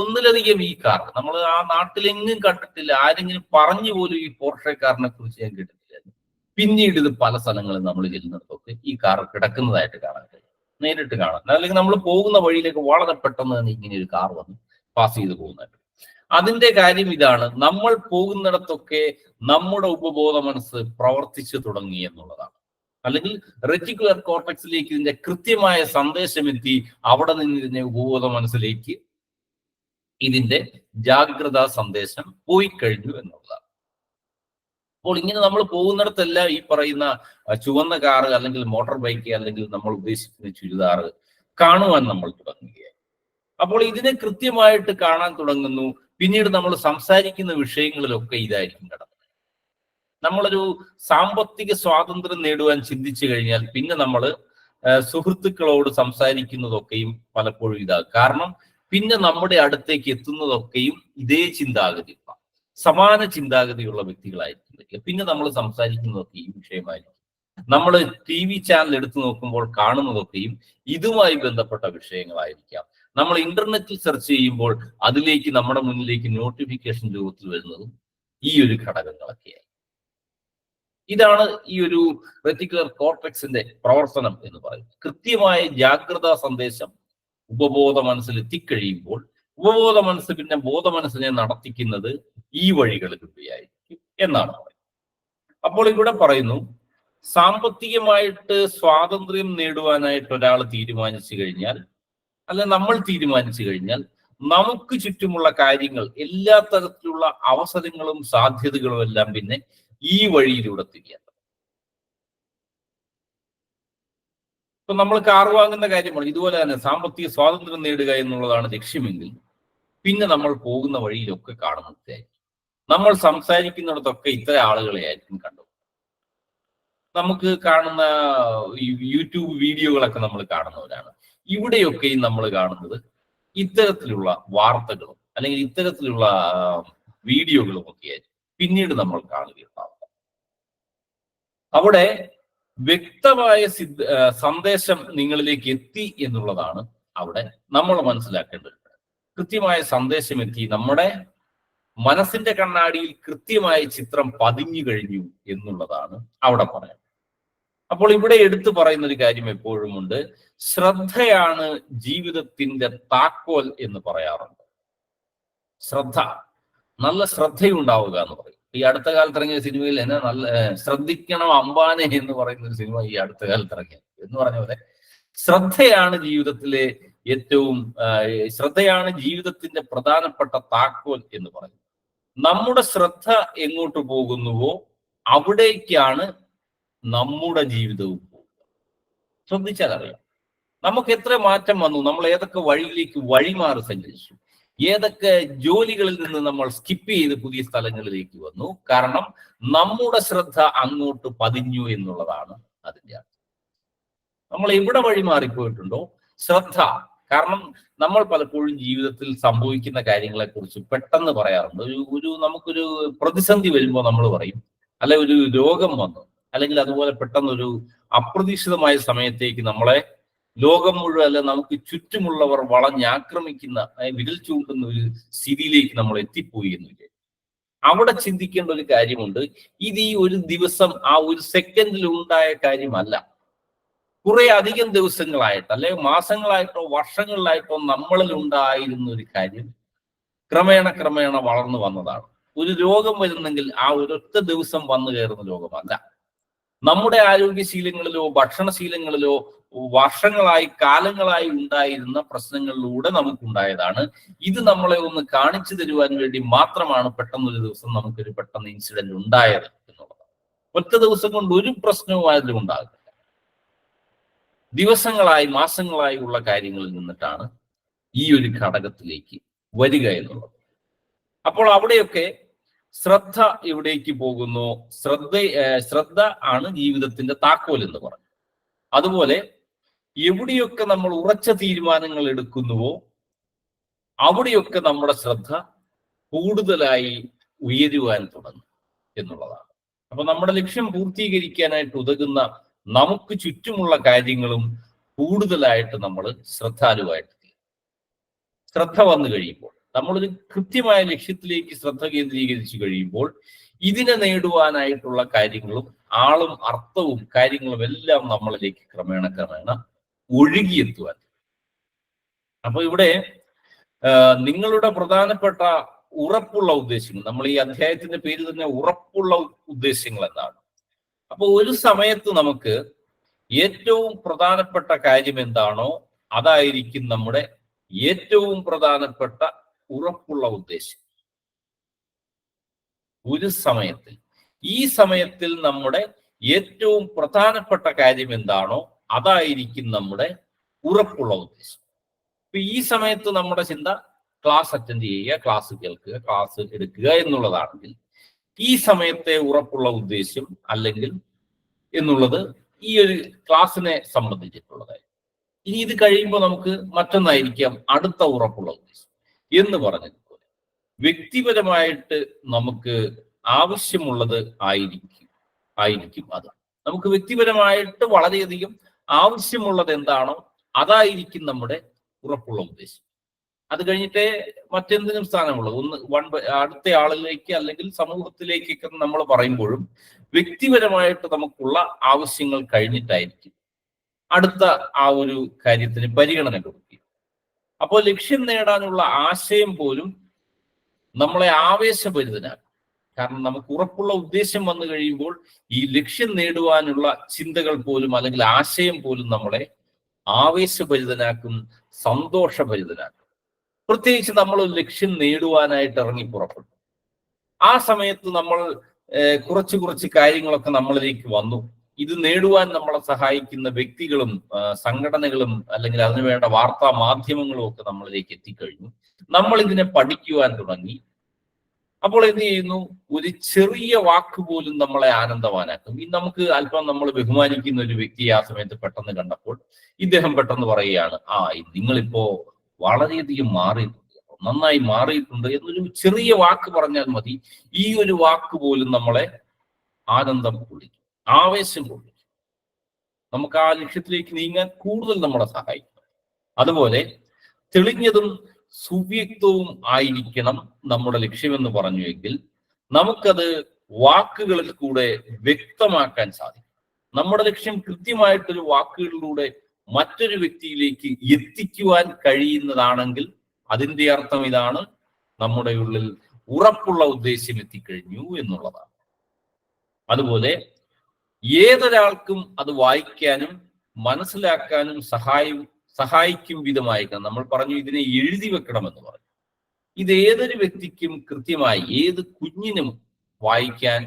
ഒന്നിലധികം ഈ കാർ നമ്മൾ ആ നാട്ടിലെങ്ങും കണ്ടിട്ടില്ല. ആരെങ്കിലും പറഞ്ഞു പോലും ഈ പോർഷെ കാറിനെ കുറിച്ച് ഞാൻ കേട്ടിട്ടില്ല. പിന്നീട് ഇത് പല സ്ഥലങ്ങളിൽ നമ്മൾ ചെല്ലുന്നിടത്തൊക്കെ ഈ കാർ കിടക്കുന്നതായിട്ട് കാണാൻ കഴിയും, നേരിട്ട് കാണാൻ. അല്ലെങ്കിൽ നമ്മൾ പോകുന്ന വഴിയിലേക്ക് വളരെ പെട്ടെന്ന് തന്നെ ഇങ്ങനെ ഒരു കാർ വന്ന് പാസ് ചെയ്ത് പോകുന്നതായിട്ട്. അതിന്റെ കാര്യം ഇതാണ്, നമ്മൾ പോകുന്നിടത്തൊക്കെ നമ്മുടെ ഉപബോധ മനസ്സ് പ്രവർത്തിച്ചു തുടങ്ങി എന്നുള്ളതാണ്. അല്ലെങ്കിൽ റെറ്റിക്കുലർ കോർട്ടക്സിലേക്ക് ഇതിന്റെ കൃത്യമായ സന്ദേശം എത്തി, അവിടെ നിന്ന് ഇതിന്റെ ഉപബോധ മനസ്സിലേക്ക് ഇതിന്റെ ജാഗ്രതാ സന്ദേശം പോയി കഴിഞ്ഞു എന്നുള്ളതാണ്. അപ്പോൾ ഇങ്ങനെ നമ്മൾ പോകുന്നിടത്തെല്ലാം ഈ പറയുന്ന ചുവന്ന കാറ്, അല്ലെങ്കിൽ മോട്ടോർ ബൈക്ക്, അല്ലെങ്കിൽ നമ്മൾ ഉദ്ദേശിക്കുന്ന ചുരിദാറ് കാണുവാൻ നമ്മൾ തുടങ്ങുകയായി. അപ്പോൾ ഇതിനെ കൃത്യമായിട്ട് കാണാൻ തുടങ്ങുന്നു. പിന്നീട് നമ്മൾ സംസാരിക്കുന്ന വിഷയങ്ങളിലൊക്കെ ഇതായിരിക്കും കിടക്കുന്നത്. നമ്മളൊരു സാമ്പത്തിക സ്വാതന്ത്ര്യം നേടുവാൻ ചിന്തിച്ചു കഴിഞ്ഞാൽ പിന്നെ നമ്മൾ സുഹൃത്തുക്കളോട് സംസാരിക്കുന്നതൊക്കെയും പലപ്പോഴും ഇതാകും. കാരണം പിന്നെ നമ്മുടെ അടുത്തേക്ക് എത്തുന്നതൊക്കെയും ഇതേ ചിന്താഗതിയുള്ള, സമാന ചിന്താഗതിയുള്ള വ്യക്തികളായിരിക്കും. പിന്നെ നമ്മൾ സംസാരിക്കുന്നതൊക്കെ ഈ വിഷയമായിരിക്കും. നമ്മൾ TV ചാനൽ എടുത്തു നോക്കുമ്പോൾ കാണുന്നതൊക്കെയും ഇതുമായി ബന്ധപ്പെട്ട വിഷയങ്ങളായിരിക്കാം. നമ്മൾ ഇന്റർനെറ്റിൽ സെർച്ച് ചെയ്യുമ്പോൾ അതിലേക്ക് നമ്മുടെ മുന്നിലേക്ക് നോട്ടിഫിക്കേഷൻ രൂപത്തിൽ വരുന്നതും ഈ ഒരു ഘടകങ്ങളൊക്കെയായി. ഇതാണ് ഈ ഒരു റെറ്റിക്കുലർ കോർട്ടെക്സിന്റെ പ്രവർത്തനം എന്ന് പറയുന്നത്. കൃത്യമായ ജാഗ്രതാ സന്ദേശം ഉപബോധ മനസ്സിൽ എത്തിക്കഴിയുമ്പോൾ ഉപബോധ മനസ്സ് പിന്നെ ബോധ മനസ്സിനെ നടത്തിക്കുന്നത് ഈ വഴികളിലൂടെയായിരിക്കും എന്നാണ് പറയുന്നത്. അപ്പോൾ ഇവിടെ പറയുന്നു, സാമ്പത്തികമായിട്ട് സ്വാതന്ത്ര്യം നേടുവാനായിട്ട് ഒരാൾ തീരുമാനിച്ചു കഴിഞ്ഞാൽ, അല്ല നമ്മൾ തീരുമാനിച്ചു കഴിഞ്ഞാൽ, നമുക്ക് ചുറ്റുമുള്ള കാര്യങ്ങൾ, എല്ലാ തരത്തിലുള്ള അവസരങ്ങളും സാധ്യതകളും എല്ലാം പിന്നെ ഈ വഴിയിലൂടെ തിരിയാം. ഇപ്പൊ നമ്മൾ കാർ വാങ്ങുന്ന കാര്യമാണ്. ഇതുപോലെ തന്നെ സാമ്പത്തിക സ്വാതന്ത്ര്യം നേടുക എന്നുള്ളതാണ് ലക്ഷ്യമെങ്കിൽ പിന്നെ നമ്മൾ പോകുന്ന വഴിയിലൊക്കെ കാണുന്നതായിരിക്കും. നമ്മൾ സംസാരിക്കുന്നിടത്തൊക്കെ ഇത്തരം ആളുകളെ ആയിരിക്കും കണ്ടു. നമുക്ക് കാണുന്ന യൂട്യൂബ് വീഡിയോകളൊക്കെ നമ്മൾ കാണുന്നവരാണ്. ഇവിടെയൊക്കെയും നമ്മൾ കാണുന്നത് ഇത്തരത്തിലുള്ള വാർത്തകളും അല്ലെങ്കിൽ ഇത്തരത്തിലുള്ള വീഡിയോകളും ഒക്കെ ആയിരിക്കും പിന്നീട് നമ്മൾ കാണുകയുണ്ടാവും. അവിടെ വ്യക്തമായ സന്ദേശം നിങ്ങളിലേക്ക് എത്തി എന്നുള്ളതാണ് അവിടെ നമ്മൾ മനസ്സിലാക്കേണ്ടത്. കൃത്യമായ സന്ദേശം എത്തി, നമ്മുടെ മനസ്സിന്റെ കണ്ണാടിയിൽ കൃത്യമായ ചിത്രം പതിഞ്ഞു കഴിഞ്ഞു എന്നുള്ളതാണ് അവിടെ പറയുന്നത്. അപ്പോൾ ഇവിടെ എടുത്തു പറയുന്ന ഒരു കാര്യം എപ്പോഴും ഉണ്ട്, ശ്രദ്ധയാണ് ജീവിതത്തിന്റെ താക്കോൽ എന്ന് പറയാറുണ്ട്. ശ്രദ്ധ, നല്ല ശ്രദ്ധയുണ്ടാവുക എന്ന് പറയും. ഈ അടുത്ത കാലത്ത് ഇറങ്ങിയ സിനിമയിൽ തന്നെ നല്ല ശ്രദ്ധിക്കണം അംബാനെ എന്ന് പറയുന്ന ഒരു സിനിമ ഈ അടുത്ത കാലത്ത് ഇറങ്ങിയത് എന്ന് പറഞ്ഞ പോലെ ശ്രദ്ധയാണ് ജീവിതത്തിലെ ശ്രദ്ധയാണ് ജീവിതത്തിന്റെ പ്രധാനപ്പെട്ട താക്കോൽ എന്ന് പറയുന്നത്. നമ്മുടെ ശ്രദ്ധ എങ്ങോട്ട് പോകുന്നുവോ അവിടേക്കാണ് നമ്മുടെ ജീവിതവും പോകുക. ശ്രദ്ധിച്ചാൽ അറിയാം നമുക്ക് എത്ര മാറ്റം വന്നു, നമ്മൾ ഏതൊക്കെ വഴിയിലേക്ക് വഴിമാറി സഞ്ചരിച്ചു, ഏതൊക്കെ ജോലികളിൽ നിന്ന് നമ്മൾ സ്കിപ്പ് ചെയ്ത് പുതിയ സ്ഥലങ്ങളിലേക്ക് വന്നു. കാരണം നമ്മുടെ ശ്രദ്ധ അങ്ങോട്ട് പതിഞ്ഞു എന്നുള്ളതാണ് അതിന്റെ അർത്ഥം. നമ്മൾ എവിടെ വഴി മാറിപ്പോയിട്ടുണ്ടോ ശ്രദ്ധ. കാരണം നമ്മൾ പലപ്പോഴും ജീവിതത്തിൽ സംഭവിക്കുന്ന കാര്യങ്ങളെ കുറിച്ച് പെട്ടെന്ന് പറയാറുണ്ട്. നമുക്കൊരു പ്രതിസന്ധി വരുമ്പോൾ നമ്മൾ പറയും, അല്ലെ ഒരു രോഗം വന്നു, അല്ലെങ്കിൽ അതുപോലെ പെട്ടെന്നൊരു അപ്രതീക്ഷിതമായ സമയത്തേക്ക് നമ്മളെ ലോകം മുഴുവൻ, അല്ല നമുക്ക് ചുറ്റുമുള്ളവർ വളഞ്ഞാക്രമിക്കുന്ന, വിരൽ ചൂണ്ടുന്ന ഒരു സ്ഥിതിയിലേക്ക് നമ്മൾ എത്തിപ്പോയി എന്നില്ല. അവിടെ ചിന്തിക്കേണ്ട ഒരു കാര്യമുണ്ട്, ഇത് ഈ ഒരു ദിവസം ആ ഒരു സെക്കൻഡിൽ ഉണ്ടായ കാര്യമല്ല. കുറെ അധികം ദിവസങ്ങളായിട്ട്, അല്ലെങ്കിൽ മാസങ്ങളായിട്ടോ വർഷങ്ങളിലായിട്ടോ നമ്മളിൽ ഉണ്ടായിരുന്ന ഒരു കാര്യം ക്രമേണ വളർന്നു വന്നതാണ്. ഒരു രോഗം വരുന്നെങ്കിൽ ആ ഒരൊറ്റ ദിവസം വന്നു കയറുന്ന രോഗമല്ല. നമ്മുടെ ആരോഗ്യശീലങ്ങളിലോ ഭക്ഷണശീലങ്ങളിലോ വർഷങ്ങളായി കാലങ്ങളായി ഉണ്ടായിരുന്ന പ്രശ്നങ്ങളിലൂടെ നമുക്കുണ്ടായതാണ്. ഇത് നമ്മളെ ഒന്ന് കാണിച്ചു തരുവാൻ വേണ്ടി മാത്രമാണ് പെട്ടെന്നൊരു ദിവസം നമുക്കൊരു പെട്ടെന്ന് ഇൻസിഡന്റ് ഉണ്ടായത് എന്നുള്ളത്. ഒറ്റ ദിവസം കൊണ്ട് ഒരു പ്രശ്നവും അതിലും ഉണ്ടാകില്ല. ദിവസങ്ങളായി മാസങ്ങളായി ഉള്ള കാര്യങ്ങളിൽ നിന്നിട്ടാണ് ഈ ഒരു ഘടകത്തിലേക്ക് വരിക എന്നുള്ളത്. അപ്പോൾ അവിടെയൊക്കെ ശ്രദ്ധ എവിടേക്ക് പോകുന്നു, ശ്രദ്ധ ആണ് ജീവിതത്തിന്റെ താക്കോൽ എന്ന് പറഞ്ഞു. അതുപോലെ എവിടെയൊക്കെ നമ്മൾ ഉറച്ച തീരുമാനങ്ങൾ എടുക്കുന്നുവോ അവിടെയൊക്കെ നമ്മുടെ ശ്രദ്ധ കൂടുതലായി ഉയരുവാൻ തുടങ്ങും എന്നുള്ളതാണ്. അപ്പൊ നമ്മുടെ ലക്ഷ്യം പൂർത്തീകരിക്കാനായിട്ട് ഉതകുന്ന നമുക്ക് ചുറ്റുമുള്ള കാര്യങ്ങളും കൂടുതലായിട്ട് നമ്മൾ ശ്രദ്ധാലുവായിട്ട് ശ്രദ്ധ വന്നു കഴിയുമ്പോൾ, നമ്മളൊരു കൃത്യമായ ലക്ഷ്യത്തിലേക്ക് ശ്രദ്ധ കേന്ദ്രീകരിച്ചു കഴിയുമ്പോൾ ഇതിനെ നേടുവാനായിട്ടുള്ള കാര്യങ്ങളും ആളും അർത്ഥവും കാര്യങ്ങളും എല്ലാം നമ്മളിലേക്ക് ക്രമേണ ഒഴുകിയെത്തുവാൻ. അപ്പൊ ഇവിടെ നിങ്ങളുടെ പ്രധാനപ്പെട്ട ഉറപ്പുള്ള ഉദ്ദേശങ്ങൾ, നമ്മൾ ഈ അധ്യായത്തിന്റെ പേര് തന്നെ ഉറപ്പുള്ള ഉദ്ദേശങ്ങൾ എന്നാണ്. അപ്പൊ ഒരു സമയത്ത് നമുക്ക് ഏറ്റവും പ്രധാനപ്പെട്ട കാര്യം എന്താണോ അതായിരിക്കും നമ്മുടെ ഏറ്റവും പ്രധാനപ്പെട്ട ഉറപ്പുള്ള ഉദ്ദേശം. ഒരു സമയത്തിൽ, ഈ സമയത്തിൽ നമ്മുടെ ഏറ്റവും പ്രധാനപ്പെട്ട കാര്യം എന്താണോ അതായിരിക്കും നമ്മുടെ ഉറപ്പുള്ള ഉദ്ദേശം. ഇപ്പൊ ഈ സമയത്ത് നമ്മുടെ ചിന്ത ക്ലാസ് അറ്റൻഡ് ചെയ്യുക, ക്ലാസ് കേൾക്കുക, ക്ലാസ് എടുക്കുക എന്നുള്ളതാണെങ്കിൽ ഈ സമയത്തെ ഉറപ്പുള്ള ഉദ്ദേശ്യം അല്ലെങ്കിൽ എന്നുള്ളത് ഈ ഒരു ക്ലാസ്സിനെ സംബന്ധിച്ചിട്ടുള്ളതായി. ഇനി ഇത് കഴിയുമ്പോൾ നമുക്ക് മറ്റൊന്നായിരിക്കാം അടുത്ത ഉറപ്പുള്ള ഉദ്ദേശം എന്ന് പറഞ്ഞതുപോലെ വ്യക്തിപരമായിട്ട് നമുക്ക് ആവശ്യമുള്ളത് ആയിരിക്കും അത്. നമുക്ക് വ്യക്തിപരമായിട്ട് വളരെയധികം ആവശ്യമുള്ളത് എന്താണോ അതായിരിക്കും നമ്മുടെ ഉറപ്പുള്ള ഉദ്ദേശം. അത് കഴിഞ്ഞിട്ടേ മറ്റെന്തിനും സ്ഥാനമുള്ളത്. അടുത്ത ആളിലേക്ക് അല്ലെങ്കിൽ സമൂഹത്തിലേക്കൊക്കെ നമ്മൾ പറയുമ്പോഴും വ്യക്തിപരമായിട്ട് നമുക്കുള്ള ആവശ്യങ്ങൾ കഴിഞ്ഞിട്ടായിരിക്കും അടുത്ത ആ ഒരു കാര്യത്തിന് പരിഗണന കൊടുക്കുക. അപ്പോൾ ലക്ഷ്യം നേടാനുള്ള ആശയം പോലും നമ്മളെ ആവേശഭരിതനാക്കും. കാരണം നമുക്ക് ഉറപ്പുള്ള ഉദ്ദേശം വന്നു കഴിയുമ്പോൾ ഈ ലക്ഷ്യം നേടുവാനുള്ള ചിന്തകൾ പോലും അല്ലെങ്കിൽ ആശയം പോലും നമ്മളെ ആവേശഭരിതനാക്കും, സന്തോഷഭരിതനാക്കും. പ്രത്യേകിച്ച് നമ്മൾ ഒരു ലക്ഷ്യം നേടുവാനായിട്ട് ഇറങ്ങി പുറപ്പെട്ടു. ആ സമയത്ത് നമ്മൾ കുറച്ച് കാര്യങ്ങളൊക്കെ നമ്മളിലേക്ക് വന്നു. ഇത് നേടുവാൻ നമ്മളെ സഹായിക്കുന്ന വ്യക്തികളും സംഘടനകളും അല്ലെങ്കിൽ അതിനുവേണ്ട വാർത്താ മാധ്യമങ്ങളും ഒക്കെ നമ്മളിലേക്ക് എത്തിക്കഴിഞ്ഞു. നമ്മൾ ഇതിനെ പഠിക്കുവാൻ തുടങ്ങി. അപ്പോൾ എന്ത് ചെയ്യുന്നു? ഒരു ചെറിയ വാക്ക് പോലും നമ്മളെ ആനന്ദവാനാക്കും. ഈ നമുക്ക് അല്പം നമ്മൾ ബഹുമാനിക്കുന്ന ഒരു വ്യക്തിയെ ആ സമയത്ത് പെട്ടെന്ന് കണ്ടപ്പോൾ ഇദ്ദേഹം പെട്ടെന്ന് പറയുകയാണ്, നിങ്ങളിപ്പോ വളരെയധികം മാറിയിട്ടുണ്ട്, നന്നായി മാറിയിട്ടുണ്ട് എന്നൊരു ചെറിയ വാക്ക് പറഞ്ഞാൽ മതി. ഈ ഒരു വാക്ക് പോലും നമ്മളെ ആനന്ദം കൊള്ളിക്കും, ആവേശം കൊള്ളിക്കും. നമുക്ക് ആ ലക്ഷ്യത്തിലേക്ക് നീങ്ങാൻ കൂടുതൽ നമ്മളെ സഹായിക്കും. അതുപോലെ തെളിഞ്ഞതും സുവ്യക്തവും ആയിരിക്കണം നമ്മുടെ ലക്ഷ്യമെന്ന് പറഞ്ഞുവെങ്കിൽ നമുക്കത് വാക്കുകളിൽ കൂടെ വ്യക്തമാക്കാൻ സാധിക്കും. നമ്മുടെ ലക്ഷ്യം കൃത്യമായിട്ടൊരു വാക്കുകളിലൂടെ മറ്റൊരു വ്യക്തിയിലേക്ക് എത്തിക്കുവാൻ കഴിയുന്നതാണെങ്കിൽ അതിൻ്റെ അർത്ഥം ഇതാണ്: നമ്മുടെ ഉള്ളിൽ ഉറപ്പുള്ള ഉദ്ദേശ്യം എത്തിക്കഴിഞ്ഞു എന്നുള്ളതാണ്. അതുപോലെ ഏതൊരാൾക്കും അത് വായിക്കാനും മനസ്സിലാക്കാനും സഹായിക്കും വിധമായിരിക്കണം. നമ്മൾ പറഞ്ഞു ഇതിനെ എഴുതി വെക്കണമെന്ന് പറഞ്ഞു. ഇത് ഏതൊരു വ്യക്തിക്കും കൃത്യമായി, ഏത് കുഞ്ഞിനും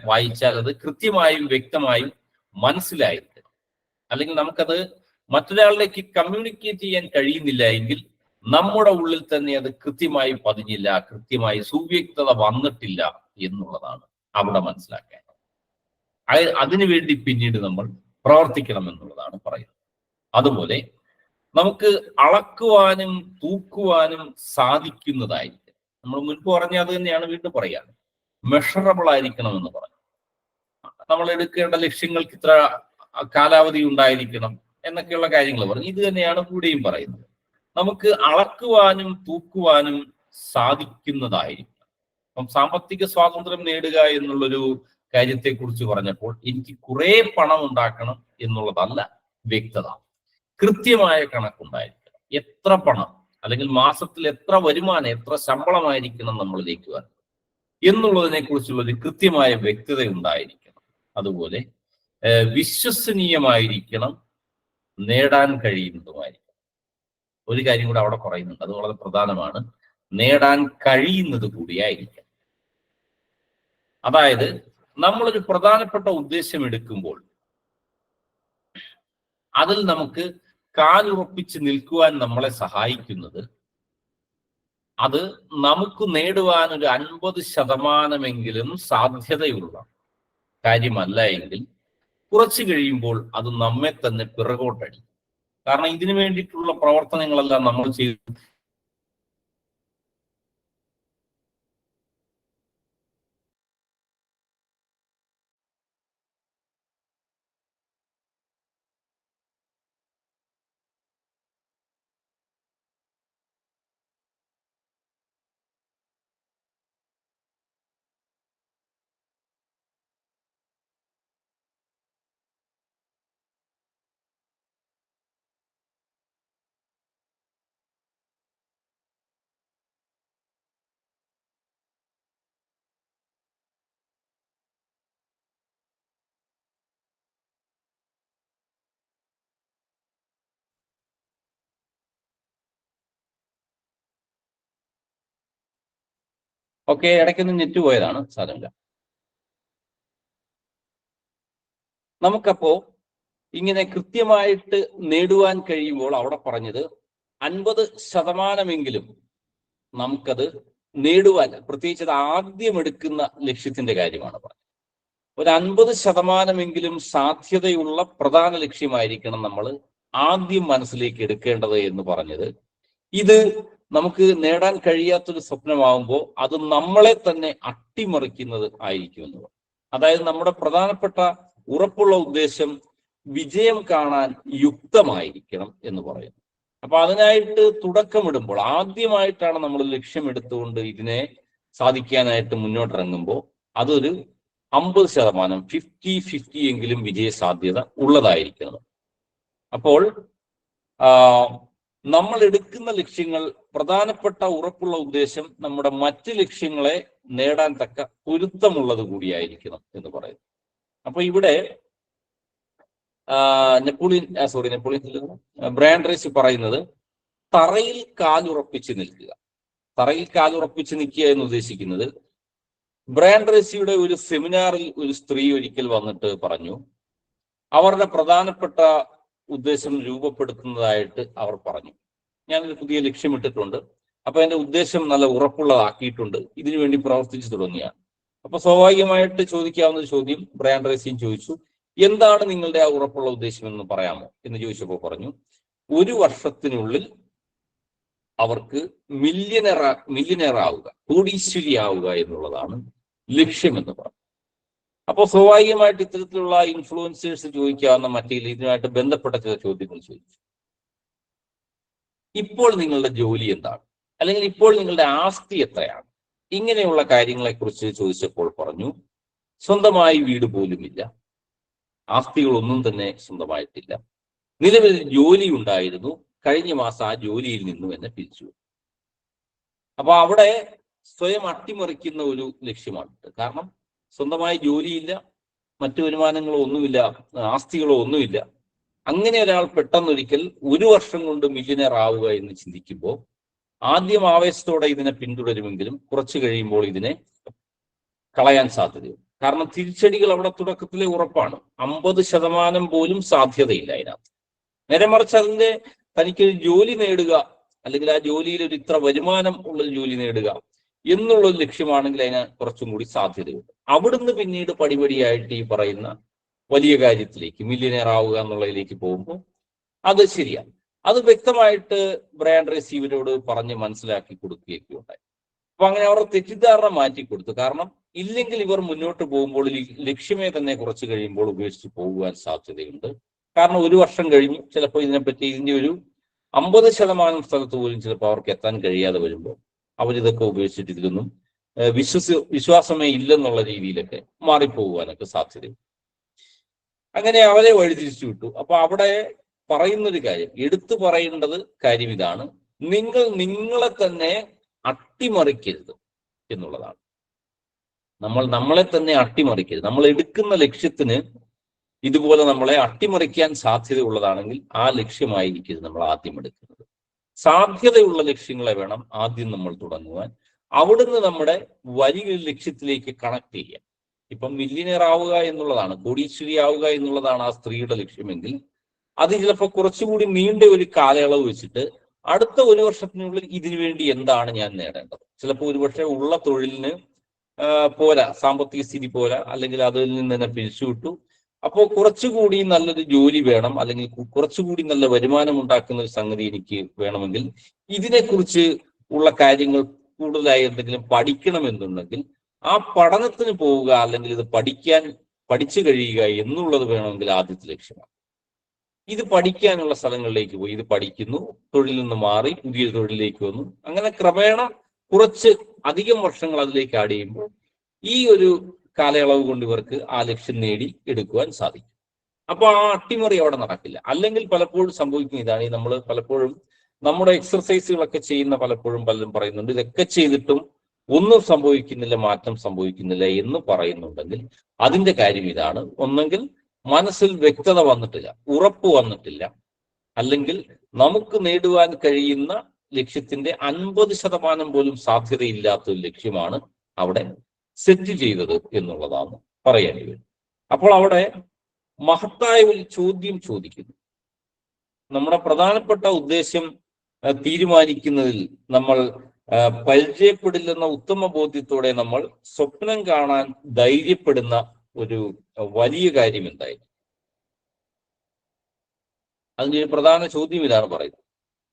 വായിച്ചാൽ അത് കൃത്യമായും വ്യക്തമായും മനസ്സിലായിരിക്കണം. അല്ലെങ്കിൽ നമുക്കത് മറ്റൊരാളിലേക്ക് കമ്മ്യൂണിക്കേറ്റ് ചെയ്യാൻ കഴിയുന്നില്ല എങ്കിൽ നമ്മുടെ ഉള്ളിൽ തന്നെ അത് കൃത്യമായി പതിഞ്ഞില്ല, കൃത്യമായി സുവ്യക്തത വന്നിട്ടില്ല എന്നുള്ളതാണ് അവിടെ മനസ്സിലാക്കാൻ. അതിനുവേണ്ടി പിന്നീട് നമ്മൾ പ്രവർത്തിക്കണം എന്നുള്ളതാണ് പറയുന്നത്. അതുപോലെ നമുക്ക് അളക്കുവാനും തൂക്കുവാനും സാധിക്കുന്നതായിരിക്കും. നമ്മൾ മുൻപ് പറഞ്ഞ അത് തന്നെയാണ് വീണ്ടും പറയാം, മെഷറബിൾ ആയിരിക്കണം എന്ന് പറഞ്ഞു. നമ്മൾ എടുക്കേണ്ട ലക്ഷ്യങ്ങൾക്ക് ഇത്ര കാലാവധി ഉണ്ടായിരിക്കണം എന്നൊക്കെയുള്ള കാര്യങ്ങൾ പറഞ്ഞു. ഇത് തന്നെയാണ് കൂടെയും പറയുന്നത്. നമുക്ക് അളക്കുവാനും തൂക്കുവാനും സാധിക്കുന്നതായിരിക്കും. അപ്പം സാമ്പത്തിക സ്വാതന്ത്ര്യം നേടുക എന്നുള്ളൊരു കാര്യത്തെക്കുറിച്ച് പറഞ്ഞപ്പോൾ എനിക്ക് കുറെ പണം ഉണ്ടാക്കണം എന്നുള്ളതല്ല വ്യക്തത. കൃത്യമായ കണക്കുണ്ടായിരിക്കണം. എത്ര പണം അല്ലെങ്കിൽ മാസത്തിൽ എത്ര വരുമാനം, എത്ര ശമ്പളമായിരിക്കണം നമ്മളിലേക്ക് വരണം എന്നുള്ളതിനെ കുറിച്ചുള്ള ഒരു കൃത്യമായ വ്യക്തത ഉണ്ടായിരിക്കണം. അതുപോലെ വിശ്വസനീയമായിരിക്കണം, നേടാൻ കഴിയുന്നതുമായിരിക്കണം. ഒരു കാര്യം കൂടെ അവിടെ പറയുന്നുണ്ട്, അത് വളരെ പ്രധാനമാണ്. നേടാൻ കഴിയുന്നത് കൂടിയായിരിക്കണം. അതായത് നമ്മളൊരു പ്രധാനപ്പെട്ട ഉദ്ദേശം എടുക്കുമ്പോൾ അതിൽ നമുക്ക് കാലുറപ്പിച്ച് നിൽക്കുവാൻ നമ്മളെ സഹായിക്കുന്നത് അത് നമുക്ക് നേടുവാൻ ഒരു 50% സാധ്യതയുള്ള കാര്യമല്ല എങ്കിൽ കുറച്ചു കഴിയുമ്പോൾ അത് നമ്മെ തന്നെ പിറകോട്ടടിക്കും. കാരണം ഇതിനു വേണ്ടിയിട്ടുള്ള പ്രവർത്തനങ്ങളെല്ലാം നമ്മൾ ചെയ്തു. ഓക്കെ, ഇടയ്ക്കൊന്ന് നെറ്റ് പോയതാണ്, സാരമില്ല. നമുക്കപ്പോ ഇങ്ങനെ കൃത്യമായിട്ട് നേടുവാൻ കഴിയുമ്പോൾ അവിടെ പറഞ്ഞത് 50% നമുക്കത് നേടുവാൻ, പ്രത്യേകിച്ച് അത് ആദ്യം എടുക്കുന്ന ലക്ഷ്യത്തിന്റെ കാര്യമാണ് പറഞ്ഞത്. ഒരു 50% സാധ്യതയുള്ള പ്രധാന ലക്ഷ്യമായിരിക്കണം നമ്മൾ ആദ്യം മനസ്സിലേക്ക് എടുക്കേണ്ടത് എന്ന് പറഞ്ഞത്. ഇത് നമുക്ക് നേടാൻ കഴിയാത്തൊരു സ്വപ്നമാകുമ്പോൾ അത് നമ്മളെ തന്നെ അട്ടിമറിക്കുന്നത് ആയിരിക്കുമെന്ന് പറയും. അതായത് നമ്മുടെ പ്രധാനപ്പെട്ട ഉറപ്പുള്ള ഉദ്ദേശം വിജയം കാണാൻ യുക്തമായിരിക്കണം എന്ന് പറയുന്നു. അപ്പൊ അതിനായിട്ട് തുടക്കമിടുമ്പോൾ, ആദ്യമായിട്ടാണ് നമ്മൾ ലക്ഷ്യമെടുത്തുകൊണ്ട് ഇതിനെ സാധിക്കാനായിട്ട് മുന്നോട്ടിറങ്ങുമ്പോൾ അതൊരു 50%, 50-50 എങ്കിലും വിജയ സാധ്യത ഉള്ളതായിരിക്കണം. അപ്പോൾ നമ്മൾ എടുക്കുന്ന ലക്ഷ്യങ്ങൾ, പ്രധാനപ്പെട്ട ഉറപ്പുള്ള ഉദ്ദേശം നമ്മുടെ മറ്റ് ലക്ഷ്യങ്ങളെ നേടാൻ തക്ക പൊരുത്തമുള്ളത് കൂടിയായിരിക്കണം എന്ന് പറയുന്നു. അപ്പൊ ഇവിടെ ബ്രയാൻ ട്രേസി പറയുന്നത് തറയിൽ കാലുറപ്പിച്ച് നിൽക്കുക. തറയിൽ കാലുറപ്പിച്ച് നിൽക്കുക എന്ന് ഉദ്ദേശിക്കുന്നത്, ബ്രയാൻ ട്രേസിയുടെ ഒരു സെമിനാറിൽ ഒരു സ്ത്രീ ഒരിക്കൽ വന്നിട്ട് പറഞ്ഞു, അവരുടെ പ്രധാനപ്പെട്ട ഉദ്ദേശം രൂപപ്പെടുത്തുന്നതായിട്ട് അവർ പറഞ്ഞു, ഞാനൊരു പുതിയ ലക്ഷ്യമിട്ടിട്ടുണ്ട്, അപ്പൊ എന്റെ ഉദ്ദേശം നല്ല ഉറപ്പുള്ളതാക്കിയിട്ടുണ്ട്, ഇതിനുവേണ്ടി പ്രവർത്തിച്ചു തുടങ്ങിയാണ്. അപ്പൊ സ്വാഭാവികമായിട്ട് ചോദിക്കാവുന്ന ചോദ്യം ബ്രയാൻ ട്രേസിയും ചോദിച്ചു, എന്താണ് നിങ്ങളുടെ ആ ഉറപ്പുള്ള ഉദ്ദേശം എന്ന് പറയാമോ എന്ന് ചോദിച്ചപ്പോൾ പറഞ്ഞു, 1 വർഷത്തിനുള്ളിൽ അവർക്ക് മില്യനെയർ ആവുക, കോടീശ്വരി ആവുക എന്നുള്ളതാണ് ലക്ഷ്യമെന്ന് പറഞ്ഞു. അപ്പോൾ സ്വാഭാവികമായിട്ട് ഇത്തരത്തിലുള്ള ഇൻഫ്ലുവൻസേഴ്സ് ചോദിക്കാവുന്ന മറ്റേ ഇതിനുമായിട്ട് ബന്ധപ്പെട്ട ചില ചോദ്യങ്ങൾ ചോദിച്ചു. ഇപ്പോൾ നിങ്ങളുടെ ജോലി എന്താണ്, അല്ലെങ്കിൽ ഇപ്പോൾ നിങ്ങളുടെ ആസ്തി എത്രയാണ്, ഇങ്ങനെയുള്ള കാര്യങ്ങളെ കുറിച്ച് ചോദിച്ചപ്പോൾ പറഞ്ഞു, സ്വന്തമായി വീട് പോലുമില്ല, ആസ്തികളൊന്നും തന്നെ സ്വന്തമായിട്ടില്ല, നിലവിൽ ജോലി ഉണ്ടായിരുന്നു, കഴിഞ്ഞ മാസം ആ ജോലിയിൽ നിന്നും എന്നെ പിരിച്ചു. അപ്പൊ അവിടെ സ്വയം അട്ടിമറിക്കുന്ന ഒരു ലക്ഷ്യമാണ്. കാരണം സ്വന്തമായി ജോലിയില്ല, മറ്റു വരുമാനങ്ങളോ ഒന്നുമില്ല, ആസ്തികളോ ഒന്നുമില്ല. അങ്ങനെ ഒരാൾ പെട്ടെന്നൊരിക്കൽ 1 വർഷം കൊണ്ട് മില്യനെയർ ആവുക എന്ന് ചിന്തിക്കുമ്പോൾ ആദ്യം ആവേശത്തോടെ ഇതിനെ പിന്തുടരുമെങ്കിലും കുറച്ച് കഴിയുമ്പോൾ ഇതിനെ കളയാൻ സാധ്യതയുണ്ട്. കാരണം തിരിച്ചടികൾ അവിടെ തുടക്കത്തിലെ ഉറപ്പാണ്. 50% പോലും സാധ്യതയില്ല അതിനകത്ത്. നേരെ മറിച്ച് അതിന്റെ തനിക്കൊരു ജോലി നേടുക, അല്ലെങ്കിൽ ആ ജോലിയിൽ ഒരു ഇത്ര വരുമാനം ഉള്ള ജോലി നേടുക എന്നുള്ളൊരു ലക്ഷ്യമാണെങ്കിൽ അതിന് കുറച്ചും കൂടി സാധ്യതയുണ്ട്. അവിടുന്ന് പിന്നീട് പടിപടിയായിട്ട് ഈ പറയുന്ന വലിയ കാര്യത്തിലേക്ക്, മില്യനെയർ ആവുക എന്നുള്ളതിലേക്ക് പോകുമ്പോൾ അത് ശരിയാണ്. അത് വ്യക്തമായിട്ട് ബ്രയാൻ ട്രേസി ഇവരോട് പറഞ്ഞ് മനസ്സിലാക്കി കൊടുക്കുകയൊക്കെ ഉണ്ടായി. അപ്പൊ അങ്ങനെ അവർ തെറ്റിദ്ധാരണ മാറ്റിക്കൊടുത്തു. കാരണം ഇല്ലെങ്കിൽ ഇവർ മുന്നോട്ട് പോകുമ്പോൾ ലക്ഷ്യമേ തന്നെ കുറച്ച് കഴിയുമ്പോൾ ഉപേക്ഷിച്ച് പോകുവാൻ സാധ്യതയുണ്ട്. കാരണം 1 വർഷം കഴിഞ്ഞു ചിലപ്പോൾ ഇതിനെപ്പറ്റി ഇതിന്റെ ഒരു 50% സ്ഥലത്ത് പോലും ചിലപ്പോൾ അവർക്ക് എത്താൻ കഴിയാതെ വരുമ്പോൾ അവരിതൊക്കെ ഉപേക്ഷിച്ചിട്ട് ഇതിലൊന്നും വിശ്വാസമേ ഇല്ലെന്നുള്ള രീതിയിലൊക്കെ മാറിപ്പോകുവാനൊക്കെ സാധ്യതയുണ്ട്. അങ്ങനെ അവരെ വഴിതിരിച്ചു വിട്ടു. അപ്പൊ അവിടെ പറയുന്നൊരു കാര്യം, എടുത്തു പറയേണ്ടത് കാര്യം ഇതാണ്, നിങ്ങൾ നിങ്ങളെ തന്നെ അട്ടിമറിക്കരുത് എന്നുള്ളതാണ്. നമ്മൾ നമ്മളെ തന്നെ അട്ടിമറിക്കരുത്. നമ്മൾ എടുക്കുന്ന ലക്ഷ്യത്തിന് ഇതുപോലെ നമ്മളെ അട്ടിമറിക്കാൻ സാധ്യതയുള്ളതാണെങ്കിൽ ആ ലക്ഷ്യമായിരിക്കരുത് നമ്മൾ ആദ്യം എടുക്കുന്നത്. സാധ്യതയുള്ള ലക്ഷ്യങ്ങളെ വേണം ആദ്യം നമ്മൾ തുടങ്ങുവാൻ. അവിടുന്ന് നമ്മുടെ വലിയ ലക്ഷ്യത്തിലേക്ക് കണക്ട് ചെയ്യാം. ഇപ്പം മില്യനെയർ ആവുക എന്നുള്ളതാണ്, കോടീശ്വരി ആവുക എന്നുള്ളതാണ് ആ സ്ത്രീയുടെ ലക്ഷ്യമെങ്കിൽ അത് ചിലപ്പോൾ കുറച്ചുകൂടി നീണ്ട ഒരു കാലയളവ് വെച്ചിട്ട് അടുത്ത 1 വർഷത്തിനുള്ളിൽ ഇതിനു വേണ്ടി എന്താണ് ഞാൻ നേടേണ്ടത്. ചിലപ്പോൾ ഒരുപക്ഷെ ഉള്ള തൊഴിലിന് പോരാ, സാമ്പത്തിക സ്ഥിതി പോരാ, അല്ലെങ്കിൽ അതിൽ നിന്ന് തന്നെ പിരിച്ചുവിട്ടു. അപ്പോൾ കുറച്ചുകൂടി നല്ലൊരു ജോലി വേണം, അല്ലെങ്കിൽ കുറച്ചുകൂടി നല്ല വരുമാനം ഉണ്ടാക്കുന്ന ഒരു സംഗതി എനിക്ക് വേണമെങ്കിൽ ഇതിനെക്കുറിച്ച് ഉള്ള കാര്യങ്ങൾ കൂടുതലായി എന്തെങ്കിലും പഠിക്കണമെന്നുണ്ടെങ്കിൽ ആ പഠനത്തിന് പോവുക, അല്ലെങ്കിൽ ഇത് പഠിച്ചു കഴിയുക എന്നുള്ളത് വേണമെങ്കിൽ ആദ്യത്തെ ലക്ഷ്യമാണ്. ഇത് പഠിക്കാനുള്ള സ്ഥലങ്ങളിലേക്ക് പോയി ഇത് പഠിക്കുന്നു, തൊഴിലിൽ നിന്ന് മാറി പുതിയ തൊഴിലിലേക്ക് വന്നു, അങ്ങനെ ക്രമേണ കുറച്ച് അധികം വർഷങ്ങൾ അതിലേക്ക് ആഡ് ചെയ്യുമ്പോൾ ഈ ഒരു കാലയളവ് കൊണ്ട് ഇവർക്ക് ആ ലക്ഷ്യം നേടി എടുക്കുവാൻ സാധിക്കും. അപ്പൊ ആ അട്ടിമറി അവിടെ നടക്കില്ല. അല്ലെങ്കിൽ പലപ്പോഴും സംഭവിക്കുന്ന ഇതാണ്, നമ്മൾ പലപ്പോഴും നമ്മുടെ എക്സർസൈസുകളൊക്കെ ചെയ്യുന്ന പലപ്പോഴും പലരും പറയുന്നുണ്ട് ഇതൊക്കെ ചെയ്തിട്ടും ഒന്നും സംഭവിക്കുന്നില്ല, മാറ്റം സംഭവിക്കുന്നില്ല എന്ന് പറയുന്നുണ്ടെങ്കിൽ അതിന്റെ കാര്യം ഇതാണ്, ഒന്നെങ്കിൽ മനസ്സിൽ വ്യക്തത വന്നിട്ടില്ല, ഉറപ്പ് വന്നിട്ടില്ല, അല്ലെങ്കിൽ നമുക്ക് നേടുവാൻ കഴിയുന്ന ലക്ഷ്യത്തിന്റെ 50% പോലും സാധ്യതയില്ലാത്ത ഒരു ലക്ഷ്യമാണ് അവിടെ സെറ്റ് ചെയ്തത് എന്നുള്ളതാണ് പറയേണ്ടി വരും. അപ്പോൾ അവിടെ മഹത്തായ ഒരു ചോദ്യം ചോദിക്കുന്നു. നമ്മുടെ പ്രധാനപ്പെട്ട ഉദ്ദേശം തീരുമാനിക്കുന്നതിൽ നമ്മൾ പരിചയപ്പെടില്ലെന്ന ഉത്തമ ബോധ്യത്തോടെ നമ്മൾ സ്വപ്നം കാണാൻ ധൈര്യപ്പെടുന്ന ഒരു വലിയ കാര്യം എന്തായിരിക്കും? അതിന്റെ പ്രധാന ചോദ്യം ഇതാണ് പറയുന്നത്.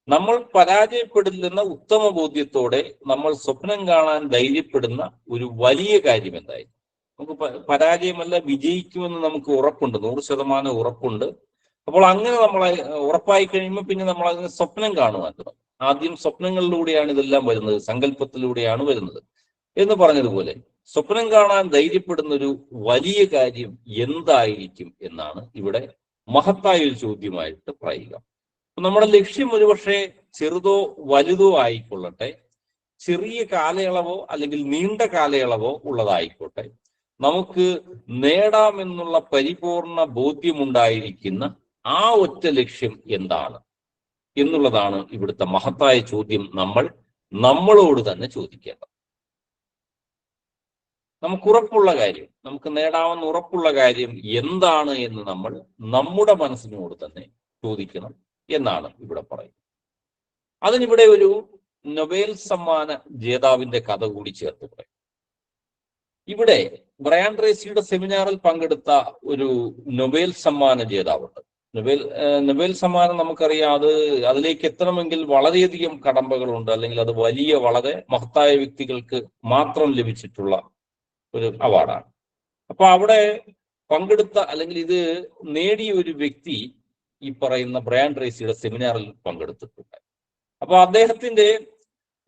നമ്മൾ പരാജയപ്പെടില്ലെന്ന ഉത്തമ ബോധ്യത്തോടെ നമ്മൾ സ്വപ്നം കാണാൻ ധൈര്യപ്പെടുന്ന ഒരു വലിയ കാര്യം എന്തായിരിക്കും? നമുക്ക് പരാജയമല്ല, വിജയിക്കുമെന്ന് നമുക്ക് ഉറപ്പുണ്ട്, 100% ഉറപ്പുണ്ട്. അപ്പോൾ അങ്ങനെ നമ്മളെ ഉറപ്പായി കഴിയുമ്പോൾ പിന്നെ നമ്മൾ അതിന് സ്വപ്നം കാണുവാൻ തുടങ്ങും. ആദ്യം സ്വപ്നങ്ങളിലൂടെയാണ് ഇതെല്ലാം വരുന്നത്, സങ്കല്പത്തിലൂടെയാണ് വരുന്നത്. എന്ന് പറഞ്ഞതുപോലെ സ്വപ്നം കാണാൻ ധൈര്യപ്പെടുന്ന ഒരു വലിയ കാര്യം എന്തായിരിക്കും എന്നാണ് ഇവിടെ മഹത്തായ ഒരു ചോദ്യമായിട്ട് പറയുക. നമ്മുടെ ലക്ഷ്യം ഒരുപക്ഷെ ചെറുതോ വലുതോ ആയിക്കൊള്ളട്ടെ, ചെറിയ കാലയളവോ അല്ലെങ്കിൽ നീണ്ട കാലയളവോ ഉള്ളതായിക്കോട്ടെ, നമുക്ക് നേടാമെന്നുള്ള പരിപൂർണ ബോധ്യമുണ്ടായിരിക്കുന്ന ആ ഒറ്റ ലക്ഷ്യം എന്താണ് എന്നുള്ളതാണ് ഇവിടുത്തെ മഹത്തായ ചോദ്യം. നമ്മളോട് തന്നെ ചോദിക്കേണ്ടത്. നമുക്കുറപ്പുള്ള കാര്യം, നമുക്ക് നേടാമെന്ന് ഉറപ്പുള്ള കാര്യം എന്താണ് എന്ന് നമ്മൾ നമ്മുടെ മനസ്സിനോട് തന്നെ ചോദിക്കണം എന്നാണ് ഇവിടെ പറയുന്നത്. അതിനിവിടെ ഒരു നൊബേൽ സമ്മാന ജേതാവിന്റെ കഥ കൂടി ചേർത്ത് പറയും. ഇവിടെ ബ്രയാൻ ട്രേസിയുടെ സെമിനാറിൽ പങ്കെടുത്ത ഒരു നൊബേൽ സമ്മാന ജേതാവുണ്ട്. നൊബേൽ സമ്മാനം നമുക്കറിയാം, അതിലേക്ക് എത്തണമെങ്കിൽ വളരെയധികം കടമ്പകളുണ്ട്, അല്ലെങ്കിൽ അത് വളരെ മഹത്തായ വ്യക്തികൾക്ക് മാത്രം ലഭിച്ചിട്ടുള്ള ഒരു അവാർഡാണ്. അപ്പൊ അവിടെ പങ്കെടുത്ത അല്ലെങ്കിൽ ഇത് നേടിയ ഒരു വ്യക്തി ഈ പറയുന്ന ബ്രയാൻ ട്രേസിയുടെ സെമിനാറിൽ പങ്കെടുത്തിട്ടുണ്ട്. അപ്പൊ അദ്ദേഹത്തിന്റെ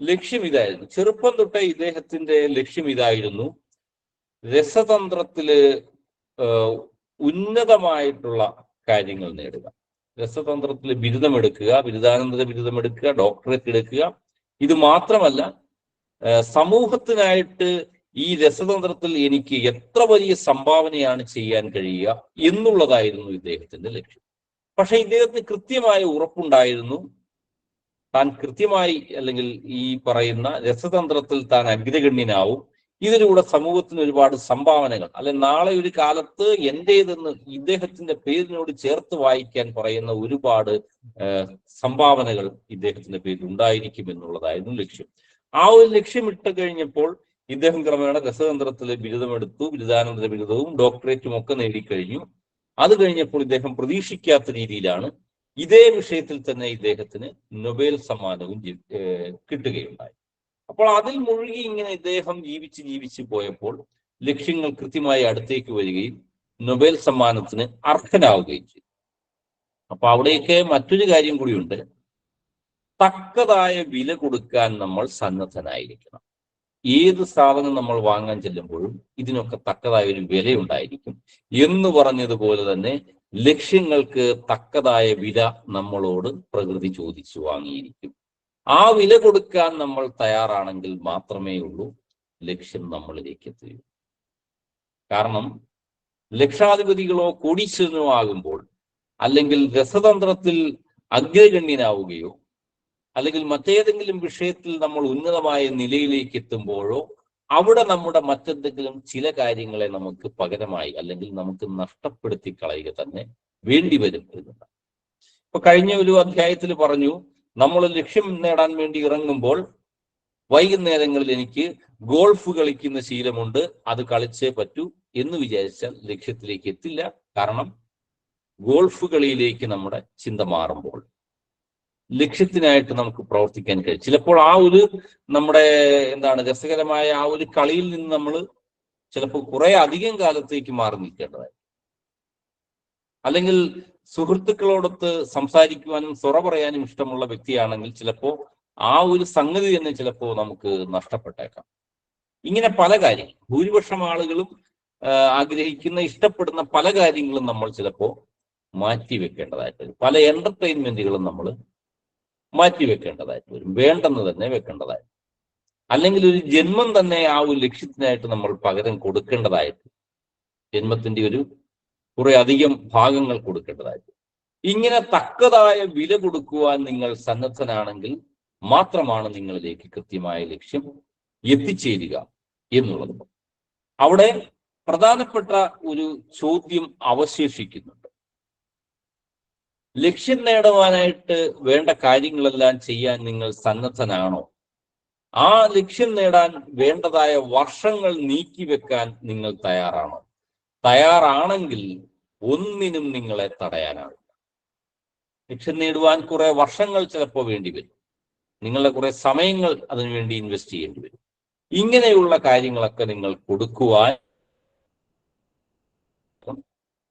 ലക്ഷ്യം ഇതായിരുന്നു, ചെറുപ്പം തൊട്ടേ ഇദ്ദേഹത്തിന്റെ ലക്ഷ്യം ഇതായിരുന്നു, രസതന്ത്രത്തില് ഉന്നതമായിട്ടുള്ള കാര്യങ്ങൾ നേടുക, രസതന്ത്രത്തിൽ ബിരുദമെടുക്കുക, ബിരുദാനന്തര ബിരുദമെടുക്കുക, ഡോക്ടറേറ്റ് എടുക്കുക. ഇത് മാത്രമല്ല, സമൂഹത്തിനായിട്ട് ഈ രസതന്ത്രത്തിൽ എനിക്ക് എത്ര വലിയ സംഭാവനയാണ് ചെയ്യാൻ കഴിയുക എന്നുള്ളതായിരുന്നു ഇദ്ദേഹത്തിന്റെ ലക്ഷ്യം. പക്ഷെ ഇദ്ദേഹത്തിന് കൃത്യമായ ഉറപ്പുണ്ടായിരുന്നു, താൻ കൃത്യമായി അല്ലെങ്കിൽ ഈ പറയുന്ന രസതന്ത്രത്തിൽ താൻ അഗ്രഗണ്യനാവും, ഇതിലൂടെ സമൂഹത്തിന് ഒരുപാട് സംഭാവനകൾ, അല്ലെ നാളെ ഒരു കാലത്ത് എന്റേതെന്ന് ഇദ്ദേഹത്തിന്റെ പേരിനോട് ചേർത്ത് വായിക്കാൻ പറയുന്ന ഒരുപാട് സംഭാവനകൾ ഇദ്ദേഹത്തിന്റെ പേരിൽ ഉണ്ടായിരിക്കും എന്നുള്ളതായിരുന്നു ലക്ഷ്യം. ആ ഒരു ലക്ഷ്യം ഇട്ട് കഴിഞ്ഞപ്പോൾ ഇദ്ദേഹം ക്രമേണ രസതന്ത്രത്തിൽ ബിരുദമെടുത്തു, ബിരുദാനന്തര ബിരുദവും ഡോക്ടറേറ്റും ഒക്കെ നേടിക്കഴിഞ്ഞു. അത് കഴിഞ്ഞപ്പോൾ ഇദ്ദേഹം പ്രതീക്ഷിക്കാത്ത രീതിയിലാണ് ഇതേ വിഷയത്തിൽ തന്നെ ഇദ്ദേഹത്തിന് നൊബേൽ സമ്മാനവും കിട്ടുകയുണ്ടായി. അപ്പോൾ അതിൽ മുഴുകി ഇങ്ങനെ ഇദ്ദേഹം ജീവിച്ച് പോയപ്പോൾ ലക്ഷ്യങ്ങൾ കൃത്യമായി അടുത്തേക്ക് വരികയും നൊബേൽ സമ്മാനത്തിന് അർഹനാവുകയും ചെയ്തു. അപ്പൊ അവിടെയൊക്കെ മറ്റൊരു കാര്യം കൂടിയുണ്ട്, തക്കതായ വില കൊടുക്കാൻ നമ്മൾ സന്നദ്ധനായിരിക്കണം. ഏത് സാധനം നമ്മൾ വാങ്ങാൻ ചെല്ലുമ്പോഴും ഇതിനൊക്കെ തക്കതായ ഒരു വിലയുണ്ടായിരിക്കും എന്ന് പറഞ്ഞതുപോലെ തന്നെ ലക്ഷ്യങ്ങൾക്ക് തക്കതായ വില നമ്മളോട് പ്രകൃതി ചോദിച്ചു വാങ്ങിയിരിക്കും. ആ വില കൊടുക്കാൻ നമ്മൾ തയ്യാറാണെങ്കിൽ മാത്രമേ ഉള്ളൂ ലക്ഷ്യം നമ്മളിലേക്ക് എത്തുകയുള്ളൂ. കാരണം ലക്ഷാധിപതികളോ കോടീശ്വരനോ ആകുമ്പോൾ, അല്ലെങ്കിൽ രസതന്ത്രത്തിൽ അഗ്രഗണ്യനാവുകയോ അല്ലെങ്കിൽ മറ്റേതെങ്കിലും വിഷയത്തിൽ നമ്മൾ ഉന്നതമായ നിലയിലേക്ക് എത്തുമ്പോഴോ അവിടെ നമ്മുടെ മറ്റെന്തെങ്കിലും ചില കാര്യങ്ങളെ നമുക്ക് പകരമായി അല്ലെങ്കിൽ നമുക്ക് നഷ്ടപ്പെടുത്തി കളയുക തന്നെ വേണ്ടി വരും എന്നാണ്. ഇപ്പൊ കഴിഞ്ഞ ഒരു അധ്യായത്തിൽ പറഞ്ഞു, നമ്മൾ ലക്ഷ്യം നേടാൻ വേണ്ടി ഇറങ്ങുമ്പോൾ വൈകുന്നേരങ്ങളിൽ എനിക്ക് ഗോൾഫ് കളിക്കുന്ന ശീലമുണ്ട്, അത് കളിച്ചേ പറ്റൂ എന്ന് വിചാരിച്ചാൽ ലക്ഷ്യത്തിലേക്ക് എത്തില്ല. കാരണം ഗോൾഫ് കളിയിലേക്ക് നമ്മുടെ ചിന്ത മാറുമ്പോൾ ലക്ഷ്യത്തിനായിട്ട് നമുക്ക് പ്രവർത്തിക്കാൻ കഴിയും. ചിലപ്പോൾ ആ ഒരു നമ്മുടെ രസകരമായ ആ ഒരു കളിയിൽ നിന്ന് നമ്മൾ ചിലപ്പോൾ കുറെ അധികം കാലത്തേക്ക് മാറി നിൽക്കേണ്ടതായി, അല്ലെങ്കിൽ സുഹൃത്തുക്കളോടൊത്ത് സംസാരിക്കുവാനും സ്വറ പറയാനും ഇഷ്ടമുള്ള വ്യക്തിയാണെങ്കിൽ ചിലപ്പോൾ ആ ഒരു സംഗതി തന്നെ ചിലപ്പോൾ നമുക്ക് നഷ്ടപ്പെട്ടേക്കാം. ഇങ്ങനെ പല കാര്യങ്ങൾ, ഭൂരിപക്ഷം ആളുകളും ആഗ്രഹിക്കുന്ന ഇഷ്ടപ്പെടുന്ന പല കാര്യങ്ങളും നമ്മൾ ചിലപ്പോൾ മാറ്റിവെക്കേണ്ടതായിട്ട് വരും. പല എന്റർടൈൻമെന്റുകളും നമ്മൾ മാറ്റിവെക്കേണ്ടതായിട്ട് വരും, വേണ്ടെന്ന് തന്നെ വെക്കേണ്ടതായിട്ട്, അല്ലെങ്കിൽ ഒരു ജന്മം തന്നെ ആ ഒരു ലക്ഷ്യത്തിനായിട്ട് നമ്മൾ പകരം കൊടുക്കേണ്ടതായിട്ട്, ജന്മത്തിന്റെ ഒരു കുറെ അധികം ഭാഗങ്ങൾ കൊടുക്കേണ്ടതായിട്ട്. ഇങ്ങനെ തക്കതായ വില കൊടുക്കുവാൻ നിങ്ങൾ സന്നദ്ധനാണെങ്കിൽ മാത്രമാണ് നിങ്ങളിലേക്ക് കൃത്യമായ ലക്ഷ്യം എത്തിച്ചേരുക എന്നുള്ളത്. അവിടെ പ്രധാനപ്പെട്ട ഒരു ചോദ്യം അവശേഷിക്കുന്നുണ്ട്. ലക്ഷ്യം നേടുവാനായിട്ട് വേണ്ട കാര്യങ്ങളെല്ലാം ചെയ്യാൻ നിങ്ങൾ സന്നദ്ധനാണോ? ആ ലക്ഷ്യം നേടാൻ വേണ്ടതായ വർഷങ്ങൾ നീക്കിവെക്കാൻ നിങ്ങൾ തയ്യാറാണോ? തയ്യാറാണെങ്കിൽ ഒന്നിനും നിങ്ങളെ തടയാനാവില്ല. ലക്ഷ്യം നേടുവാൻ കുറെ വർഷങ്ങൾ ചിലപ്പോൾ വേണ്ടി വരും. നിങ്ങളുടെ കുറെ സമയങ്ങൾ അതിനുവേണ്ടി ഇൻവെസ്റ്റ് ചെയ്യേണ്ടി വരും. ഇങ്ങനെയുള്ള കാര്യങ്ങളൊക്കെ നിങ്ങൾ കൊടുക്കുവാൻ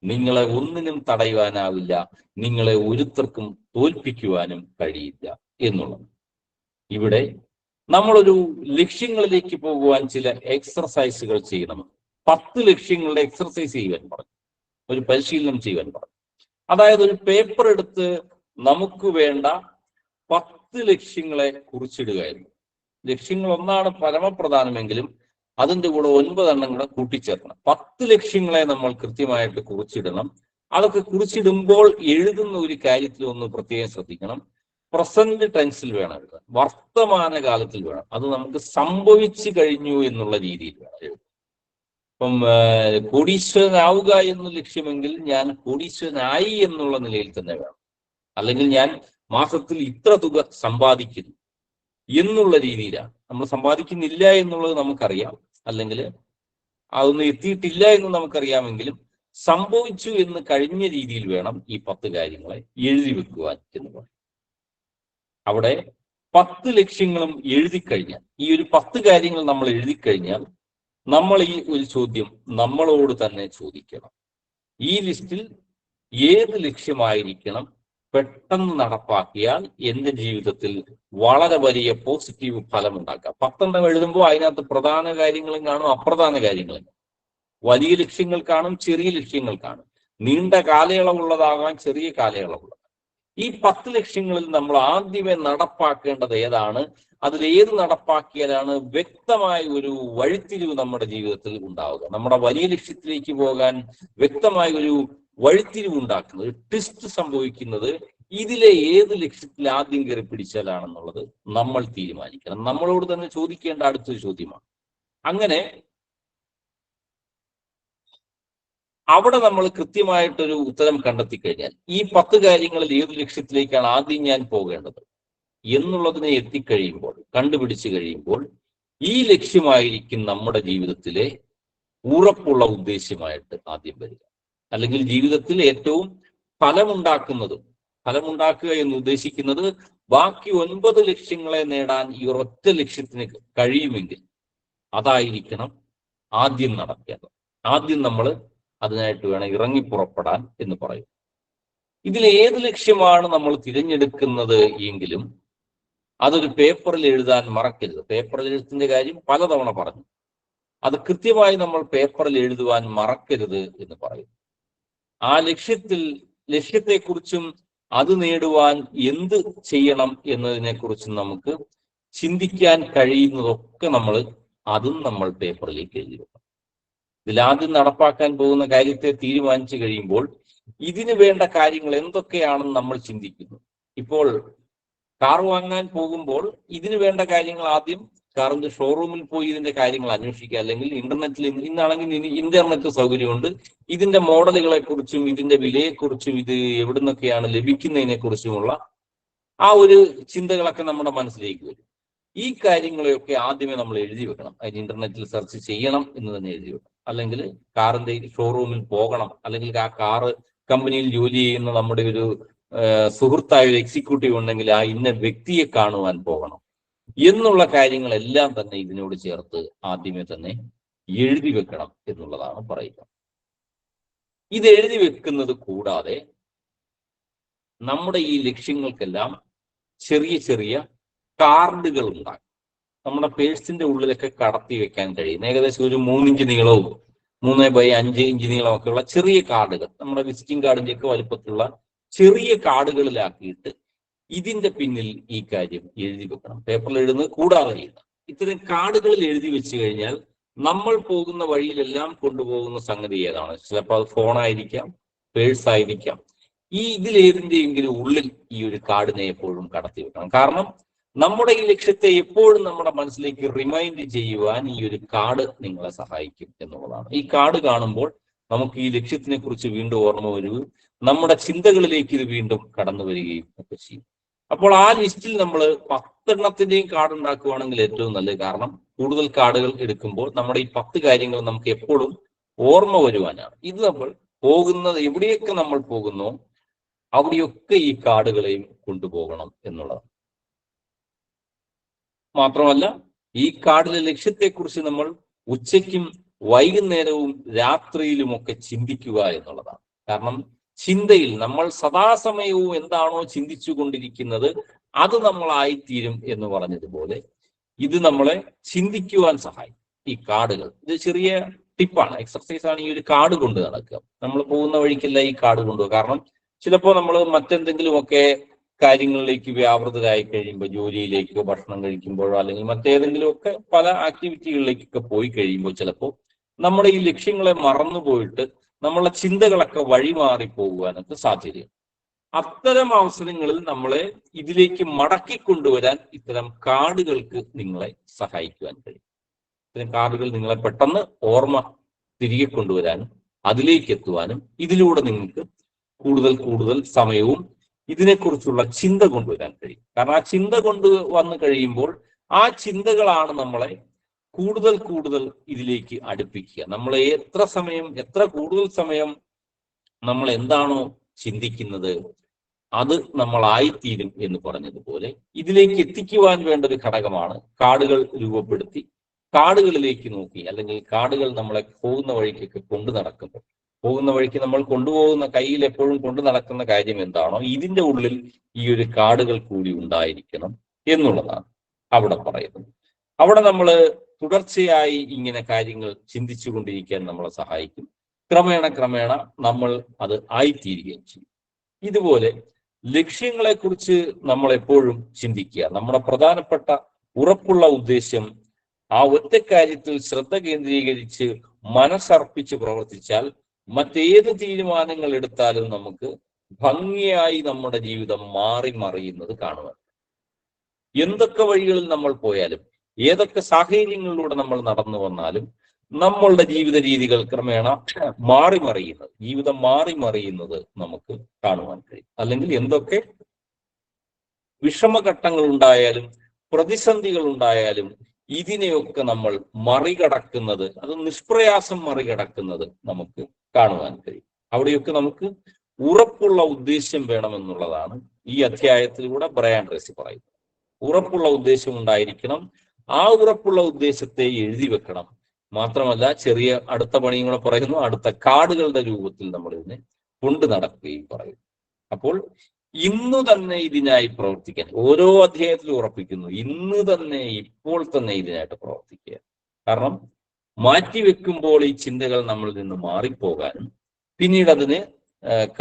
നിങ്ങളെ ഒന്നിനും തടയുവാനാവില്ല, നിങ്ങളെ ഒരുത്തർക്കും തോൽപ്പിക്കുവാനും കഴിയില്ല എന്നുള്ളത്. ഇവിടെ നമ്മളൊരു ലക്ഷ്യങ്ങളിലേക്ക് പോകുവാൻ ചില എക്സർസൈസുകൾ ചെയ്യണം. 10 ലക്ഷ്യങ്ങളുടെ എക്സർസൈസ് ചെയ്യുവാൻ പറഞ്ഞു, ഒരു പരിശീലനം ചെയ്യുവാൻ പറഞ്ഞു. അതായത് ഒരു പേപ്പർ എടുത്ത് നമുക്ക് വേണ്ട 10 ലക്ഷ്യങ്ങളെ കുറിച്ചിടുകയായിരുന്നു. ലക്ഷ്യങ്ങൾ ഒന്നാണ് പരമപ്രധാനമെങ്കിലും അതിൻ്റെ കൂടെ 9 എണ്ണം കൂടെ കൂട്ടിച്ചേർക്കണം. 10 ലക്ഷ്യങ്ങളെ നമ്മൾ കൃത്യമായിട്ട് കുറിച്ചിടണം. അതൊക്കെ കുറിച്ചിടുമ്പോൾ എഴുതുന്ന ഒരു കാര്യത്തിൽ ഒന്ന് പ്രത്യേകം ശ്രദ്ധിക്കണം. പ്രസന്റ് ടെൻസിൽ വേണം എഴുതാൻ, വർത്തമാനകാലത്തിൽ വേണം. അത് നമുക്ക് സംഭവിച്ചു കഴിഞ്ഞു എന്നുള്ള രീതിയിൽ വേണം എഴുതാൻ. ഇപ്പം കോടീശ്വരനാവുക എന്ന ലക്ഷ്യമെങ്കിൽ ഞാൻ കോടീശ്വരനായി എന്നുള്ള നിലയിൽ തന്നെ വേണം. അല്ലെങ്കിൽ ഞാൻ മാസത്തിൽ ഇത്ര തുക സമ്പാദിക്കുന്നു എന്നുള്ള രീതിയിലാണ്. നമ്മൾ സമ്പാദിക്കുന്നില്ല എന്നുള്ളത് നമുക്കറിയാം, അല്ലെങ്കിൽ അതൊന്നും എത്തിയിട്ടില്ല എന്ന് നമുക്കറിയാമെങ്കിലും സംഭവിച്ചു എന്ന് കഴിഞ്ഞ രീതിയിൽ വേണം ഈ 10 കാര്യങ്ങളെ എഴുതി വെക്കുവാൻ എന്ന് പറയും. അവിടെ 10 ലക്ഷ്യങ്ങളും എഴുതി കഴിഞ്ഞാൽ, ഈ ഒരു 10 കാര്യങ്ങൾ നമ്മൾ എഴുതി കഴിഞ്ഞാൽ, നമ്മൾ ഈ ഒരു ചോദ്യം നമ്മളോട് തന്നെ ചോദിക്കണം. ഈ ലിസ്റ്റിൽ ഏത് ലക്ഷ്യമായിരിക്കണം പെട്ടെന്ന് നടപ്പാക്കിയാൽ എന്റെ ജീവിതത്തിൽ വളരെ വലിയ പോസിറ്റീവ് ഫലം ഉണ്ടാക്കാം? 10 എണ്ണം എഴുതുമ്പോൾ അതിനകത്ത് പ്രധാന കാര്യങ്ങളും കാണും, അപ്രധാന കാര്യങ്ങളും കാണും. വലിയ ലക്ഷ്യങ്ങൾ കാണും, ചെറിയ ലക്ഷ്യങ്ങൾ കാണും. നീണ്ട കാലയളവുള്ളതാകാം, ചെറിയ കാലയളവുള്ളത്. ഈ 10 ലക്ഷ്യങ്ങളിൽ നമ്മൾ ആദ്യമേ നടപ്പാക്കേണ്ടത് ഏതാണ്? അതിലേത് നടപ്പാക്കിയാലാണ് വ്യക്തമായ ഒരു വഴിത്തിരിവ് നമ്മുടെ ജീവിതത്തിൽ ഉണ്ടാവുക? നമ്മുടെ വലിയ ലക്ഷ്യത്തിലേക്ക് പോകാൻ വ്യക്തമായ ഒരു വഴിത്തിരിവ് ഉണ്ടാക്കുന്നത്, ഒരു ട്വിസ്റ്റ് സംഭവിക്കുന്നത് ഇതിലെ ഏത് ലക്ഷ്യത്തിൽ ആദ്യം കയറി പിടിച്ചാലാണെന്നുള്ളത് നമ്മൾ തീരുമാനിക്കണം. നമ്മളോട് തന്നെ ചോദിക്കേണ്ട അടുത്തൊരു ചോദ്യമാണ്. അങ്ങനെ അവിടെ നമ്മൾ കൃത്യമായിട്ടൊരു ഉത്തരം കണ്ടെത്തി കഴിഞ്ഞാൽ, ഈ 10 കാര്യങ്ങളിൽ ഏത് ലക്ഷ്യത്തിലേക്കാണ് ആദ്യം ഞാൻ പോകേണ്ടത് എന്നുള്ളതിനെ എത്തിക്കഴിയുമ്പോൾ, കണ്ടുപിടിച്ചു കഴിയുമ്പോൾ, ഈ ലക്ഷ്യമായിരിക്കും നമ്മുടെ ജീവിതത്തിലെ ഉറപ്പുള്ള ഉദ്ദേശ്യമായിട്ട് ആദ്യം വരിക. അല്ലെങ്കിൽ ജീവിതത്തിൽ ഏറ്റവും ഫലമുണ്ടാക്കുക എന്ന് ഉദ്ദേശിക്കുന്നത് ബാക്കി 9 ലക്ഷ്യങ്ങളെ നേടാൻ ഈ ഒരൊറ്റ ലക്ഷ്യത്തിന് കഴിയുമെങ്കിൽ അതായിരിക്കണം ആദ്യം നടക്കേണ്ടത്. ആദ്യം നമ്മൾ അതിനായിട്ട് വേണം ഇറങ്ങി പുറപ്പെടാൻ എന്ന് പറയും. ഇതിൽ ഏത് ലക്ഷ്യമാണ് നമ്മൾ തിരഞ്ഞെടുക്കുന്നത് എങ്കിലും അതൊരു പേപ്പറിൽ എഴുതാൻ മറക്കരുത്. പേപ്പറിൽ എഴുത്തിന്റെ കാര്യം പലതവണ പറഞ്ഞു. അത് കൃത്യമായി നമ്മൾ പേപ്പറിൽ എഴുതുവാൻ മറക്കരുത് എന്ന് പറയും. ആ ലക്ഷ്യത്തെക്കുറിച്ചും അത് നേടുവാൻ എന്ത് ചെയ്യണം എന്നതിനെ കുറിച്ചും നമുക്ക് ചിന്തിക്കാൻ കഴിയുന്നതൊക്കെ അതും നമ്മൾ പേപ്പറിലേക്ക് എഴുതി വെക്കണം. ഇതിലാദ്യം നടപ്പാക്കാൻ പോകുന്ന കാര്യത്തെ തീരുമാനിച്ചു കഴിയുമ്പോൾ ഇതിന് വേണ്ട കാര്യങ്ങൾ എന്തൊക്കെയാണെന്ന് നമ്മൾ ചിന്തിക്കുന്നു. ഇപ്പോൾ കാർ വാങ്ങാൻ പോകുമ്പോൾ ഇതിന് വേണ്ട കാര്യങ്ങൾ ആദ്യം കാറിന്റെ ഷോറൂമിൽ പോയി ഇതിന്റെ കാര്യങ്ങൾ അന്വേഷിക്കുക. അല്ലെങ്കിൽ ഇന്റർനെറ്റിൽ, ഇന്നാണെങ്കിൽ ഇന്റർനെറ്റ് സൗകര്യമുണ്ട്, ഇതിന്റെ മോഡലുകളെ കുറിച്ചും ഇതിന്റെ വിലയെക്കുറിച്ചും ഇത് എവിടുന്നൊക്കെയാണ് ലഭിക്കുന്നതിനെ കുറിച്ചുമുള്ള ആ ഒരു ചിന്തകളൊക്കെ നമ്മുടെ മനസ്സിലേക്ക് വരും. ഈ കാര്യങ്ങളെയൊക്കെ ആദ്യമേ നമ്മൾ എഴുതി വെക്കണം. അതിന് ഇന്റർനെറ്റിൽ സെർച്ച് ചെയ്യണം എന്ന് തന്നെ എഴുതി വെക്കണം. അല്ലെങ്കിൽ കാറിന്റെ ഷോറൂമിൽ പോകണം, അല്ലെങ്കിൽ ആ കാറ് കമ്പനിയിൽ ജോലി ചെയ്യുന്ന നമ്മുടെ ഒരു സുഹൃത്തായ ഒരു എക്സിക്യൂട്ടീവ് ഉണ്ടെങ്കിൽ ആ ഇന്ന വ്യക്തിയെ കാണുവാൻ പോകണം എന്നുള്ള കാര്യങ്ങളെല്ലാം തന്നെ ഇതിനോട് ചേർത്ത് ആദ്യമേ തന്നെ എഴുതി വെക്കണം എന്നുള്ളതാണ് പറയുക. ഇത് എഴുതി വെക്കുന്നത് കൂടാതെ നമ്മുടെ ഈ ലക്ഷ്യങ്ങൾക്കെല്ലാം ചെറിയ ചെറിയ കാർഡുകൾ ഉണ്ടാകും. നമ്മുടെ പേഴ്സിന്റെ ഉള്ളിലൊക്കെ കടത്തി വെക്കാൻ കഴിയും. ഏകദേശം ഒരു 3 ഇഞ്ച് നീളവും 3x5 ഇഞ്ച് നീളമൊക്കെ ഉള്ള ചെറിയ കാർഡുകൾ, നമ്മുടെ വിസിറ്റിംഗ് കാർഡിന്റെ ഒക്കെ വലുപ്പത്തിലുള്ള ചെറിയ കാർഡുകളിലാക്കിയിട്ട് ഇതിന്റെ പിന്നിൽ ഈ കാര്യം എഴുതി വെക്കണം. പേപ്പറിൽ എഴുതുന്നത് കൂടാതെ എഴുതാം. ഇത്തരം കാർഡുകളിൽ എഴുതി വെച്ച് കഴിഞ്ഞാൽ നമ്മൾ പോകുന്ന വഴിയിലെല്ലാം കൊണ്ടുപോകുന്ന സംഗതി ഏതാണ്? ചിലപ്പോൾ അത് ഫോണായിരിക്കാം, പേഴ്സായിരിക്കാം. ഇതിലേതിന്റെയെങ്കിലും ഉള്ളിൽ ഈ ഒരു കാർഡിനെ എപ്പോഴും കടത്തി വെക്കണം. കാരണം നമ്മുടെ ഈ ലക്ഷ്യത്തെ എപ്പോഴും നമ്മുടെ മനസ്സിലേക്ക് റിമൈൻഡ് ചെയ്യുവാൻ ഈ ഒരു കാർഡ് നിങ്ങളെ സഹായിക്കും എന്നുള്ളതാണ്. ഈ കാർഡ് കാണുമ്പോൾ നമുക്ക് ഈ ലക്ഷ്യത്തിനെ കുറിച്ച് വീണ്ടും ഓർമ്മ വരികയും നമ്മുടെ ചിന്തകളിലേക്ക് ഇത് വീണ്ടും കടന്നു വരികയും ഒക്കെ ചെയ്യും. അപ്പോൾ ആ ലിസ്റ്റിൽ നമ്മൾ 10 എണ്ണത്തിന്റെയും കാർഡ് ഉണ്ടാക്കുകയാണെങ്കിൽ ഏറ്റവും നല്ലത്. കാരണം കൂടുതൽ കാർഡുകൾ എടുക്കുമ്പോൾ നമ്മുടെ ഈ 10 കാര്യങ്ങൾ നമുക്ക് എപ്പോഴും ഓർമ്മ വരുവാനാണ്. ഇത് നമ്മൾ പോകുന്നത് എവിടെയൊക്കെ നമ്മൾ പോകുന്നോ അവിടെയൊക്കെ ഈ കാർഡുകളെയും കൊണ്ടുപോകണം എന്നുള്ളത്. മാത്രമല്ല ഈ കാർഡിലെ ലക്ഷ്യത്തെക്കുറിച്ച് നമ്മൾ ഉച്ചയ്ക്കും വൈകുന്നേരവും രാത്രിയിലുമൊക്കെ ചിന്തിക്കുക എന്നുള്ളതാണ്. കാരണം ചിന്തയിൽ നമ്മൾ സദാസമയവും എന്താണോ ചിന്തിച്ചു കൊണ്ടിരിക്കുന്നത് അത് നമ്മളായിത്തീരും എന്ന് പറഞ്ഞതുപോലെ ഇത് നമ്മളെ ചിന്തിക്കുവാൻ സഹായിക്കും. ഈ കാർഡുകൾ ഇത് ചെറിയ ടിപ്പാണ്, എക്സർസൈസ് ആണ്. ഈ ഒരു കാർഡ് കൊണ്ട് നടക്കുക. നമ്മൾ പോകുന്ന വഴിക്കല്ല ഈ കാർഡ് കൊണ്ടുപോകുക. കാരണം ചിലപ്പോൾ നമ്മൾ മറ്റെന്തെങ്കിലുമൊക്കെ കാര്യങ്ങളിലേക്ക് വ്യാപൃതരായി കഴിയുമ്പോൾ, ജോലിയിലേക്കോ ഭക്ഷണം കഴിക്കുമ്പോഴോ അല്ലെങ്കിൽ മറ്റേതെങ്കിലുമൊക്കെ പല ആക്ടിവിറ്റികളിലേക്കൊക്കെ പോയി കഴിയുമ്പോൾ ചിലപ്പോൾ നമ്മുടെ ഈ ലക്ഷ്യങ്ങളെ മറന്നുപോയിട്ട് നമ്മളെ ചിന്തകളൊക്കെ വഴിമാറി പോകുവാനൊക്കെ സാധ്യതയുണ്ട്. അത്തരം അവസരങ്ങളിൽ നമ്മളെ ഇതിലേക്ക് മടക്കി കൊണ്ടുവരാൻ ഇത്തരം കാർഡുകൾക്ക് നിങ്ങളെ സഹായിക്കുവാൻ കഴിയും. ഇത്തരം കാർഡുകൾ നിങ്ങളെ പെട്ടെന്ന് ഓർമ്മ തിരികെ കൊണ്ടുവരാനും അതിലേക്ക് എത്തുവാനും ഇതിലൂടെ നിങ്ങൾക്ക് കൂടുതൽ കൂടുതൽ സമയവും ഇതിനെക്കുറിച്ചുള്ള ചിന്ത കൊണ്ടുവരാൻ കഴിയും. കാരണം ആ ചിന്ത വന്നു കഴിയുമ്പോൾ ആ ചിന്തകളാണ് നമ്മളെ കൂടുതൽ കൂടുതൽ ഇതിലേക്ക് അടുപ്പിക്കുക. നമ്മളെ എത്ര കൂടുതൽ സമയം നമ്മൾ എന്താണോ ചിന്തിക്കുന്നത് അത് നമ്മളായിത്തീരും എന്ന് പറഞ്ഞതുപോലെ ഇതിലേക്ക് എത്തിക്കുവാൻ വേണ്ട ഒരു ഘടകമാണ് കാർഡുകൾ രൂപപ്പെടുത്തി കാർഡുകളിലേക്ക് നോക്കി, അല്ലെങ്കിൽ കാർഡുകൾ നമ്മളെ പോകുന്ന വഴിക്കൊക്കെ കൊണ്ടു നടക്കുമ്പോൾ, പോകുന്ന വഴിക്ക് നമ്മൾ കൊണ്ടുപോകുന്ന കയ്യിൽ എപ്പോഴും കൊണ്ടു നടക്കുന്ന കാര്യം എന്താണോ ഇതിന്റെ ഉള്ളിൽ ഈ ഒരു കാർഡുകൾ കൂടി ഉണ്ടായിരിക്കണം എന്നുള്ളതാണ് അവിടെ പറയുന്നത്. അവിടെ നമ്മൾ തുടർച്ചയായി ഇങ്ങനെ കാര്യങ്ങൾ ചിന്തിച്ചു കൊണ്ടിരിക്കാൻ നമ്മളെ സഹായിക്കും. ക്രമേണ നമ്മൾ അത് ആയിത്തീരുകയും ചെയ്യും. ഇതുപോലെ ലക്ഷ്യങ്ങളെ കുറിച്ച് നമ്മൾ എപ്പോഴും ചിന്തിക്കുക. നമ്മുടെ പ്രധാനപ്പെട്ട ഉറപ്പുള്ള ഉദ്ദേശ്യം ആ ഒറ്റ കാര്യത്തിൽ ശ്രദ്ധ കേന്ദ്രീകരിച്ച് മനസ്സർപ്പിച്ച് പ്രവർത്തിച്ചാൽ മറ്റേത് തീരുമാനങ്ങൾ എടുത്താലും നമുക്ക് ഭംഗിയായി നമ്മുടെ ജീവിതം മാറി മറിയുന്നത് കാണുവാൻ. എന്തൊക്കെ വഴികളിൽ നമ്മൾ പോയാലും ഏതൊക്കെ സാഹചര്യങ്ങളിലൂടെ നമ്മൾ നടന്നു വന്നാലും നമ്മളുടെ ജീവിത രീതികൾ ക്രമേണ ജീവിതം മാറി മറിയുന്നത് നമുക്ക് കാണുവാൻ കഴിയും. അല്ലെങ്കിൽ എന്തൊക്കെ വിഷമഘട്ടങ്ങൾ ഉണ്ടായാലും പ്രതിസന്ധികൾ ഉണ്ടായാലും ഇതിനെയൊക്കെ നമ്മൾ മറികടക്കുന്നത്, അത് നിഷ്പ്രയാസം മറികടക്കുന്നത് നമുക്ക് കാണുവാൻ കഴിയും. അവിടെയൊക്കെ നമുക്ക് ഉറപ്പുള്ള ഉദ്ദേശ്യം വേണമെന്നുള്ളതാണ് ഈ അധ്യായത്തിലൂടെ ബ്രയാൻ ട്രേസി പറയുന്നത്. ഉറപ്പുള്ള ഉദ്ദേശം ഉണ്ടായിരിക്കണം. ആ ഉറപ്പുള്ള ഉദ്ദേശത്തെ എഴുതി വെക്കണം. മാത്രമല്ല ചെറിയ അടുത്ത പണിയും കൂടെ പറയുന്നു, അടുത്ത കാർഡുകളുടെ രൂപത്തിൽ നമ്മൾ ഇതിനെ കൊണ്ടു നടക്കുകയും പറയുന്നു. അപ്പോൾ ഇന്ന് തന്നെ ഇതിനായി പ്രവർത്തിക്കാൻ ഓരോ അധ്യായത്തിലും ഉറപ്പിക്കുന്നു. ഇന്ന് തന്നെ, ഇപ്പോൾ തന്നെ ഇതിനായിട്ട് പ്രവർത്തിക്കുക. കാരണം മാറ്റിവെക്കുമ്പോൾ ഈ ചിന്തകൾ നമ്മളിൽ നിന്ന് മാറിപ്പോകാനും പിന്നീട് അതിന്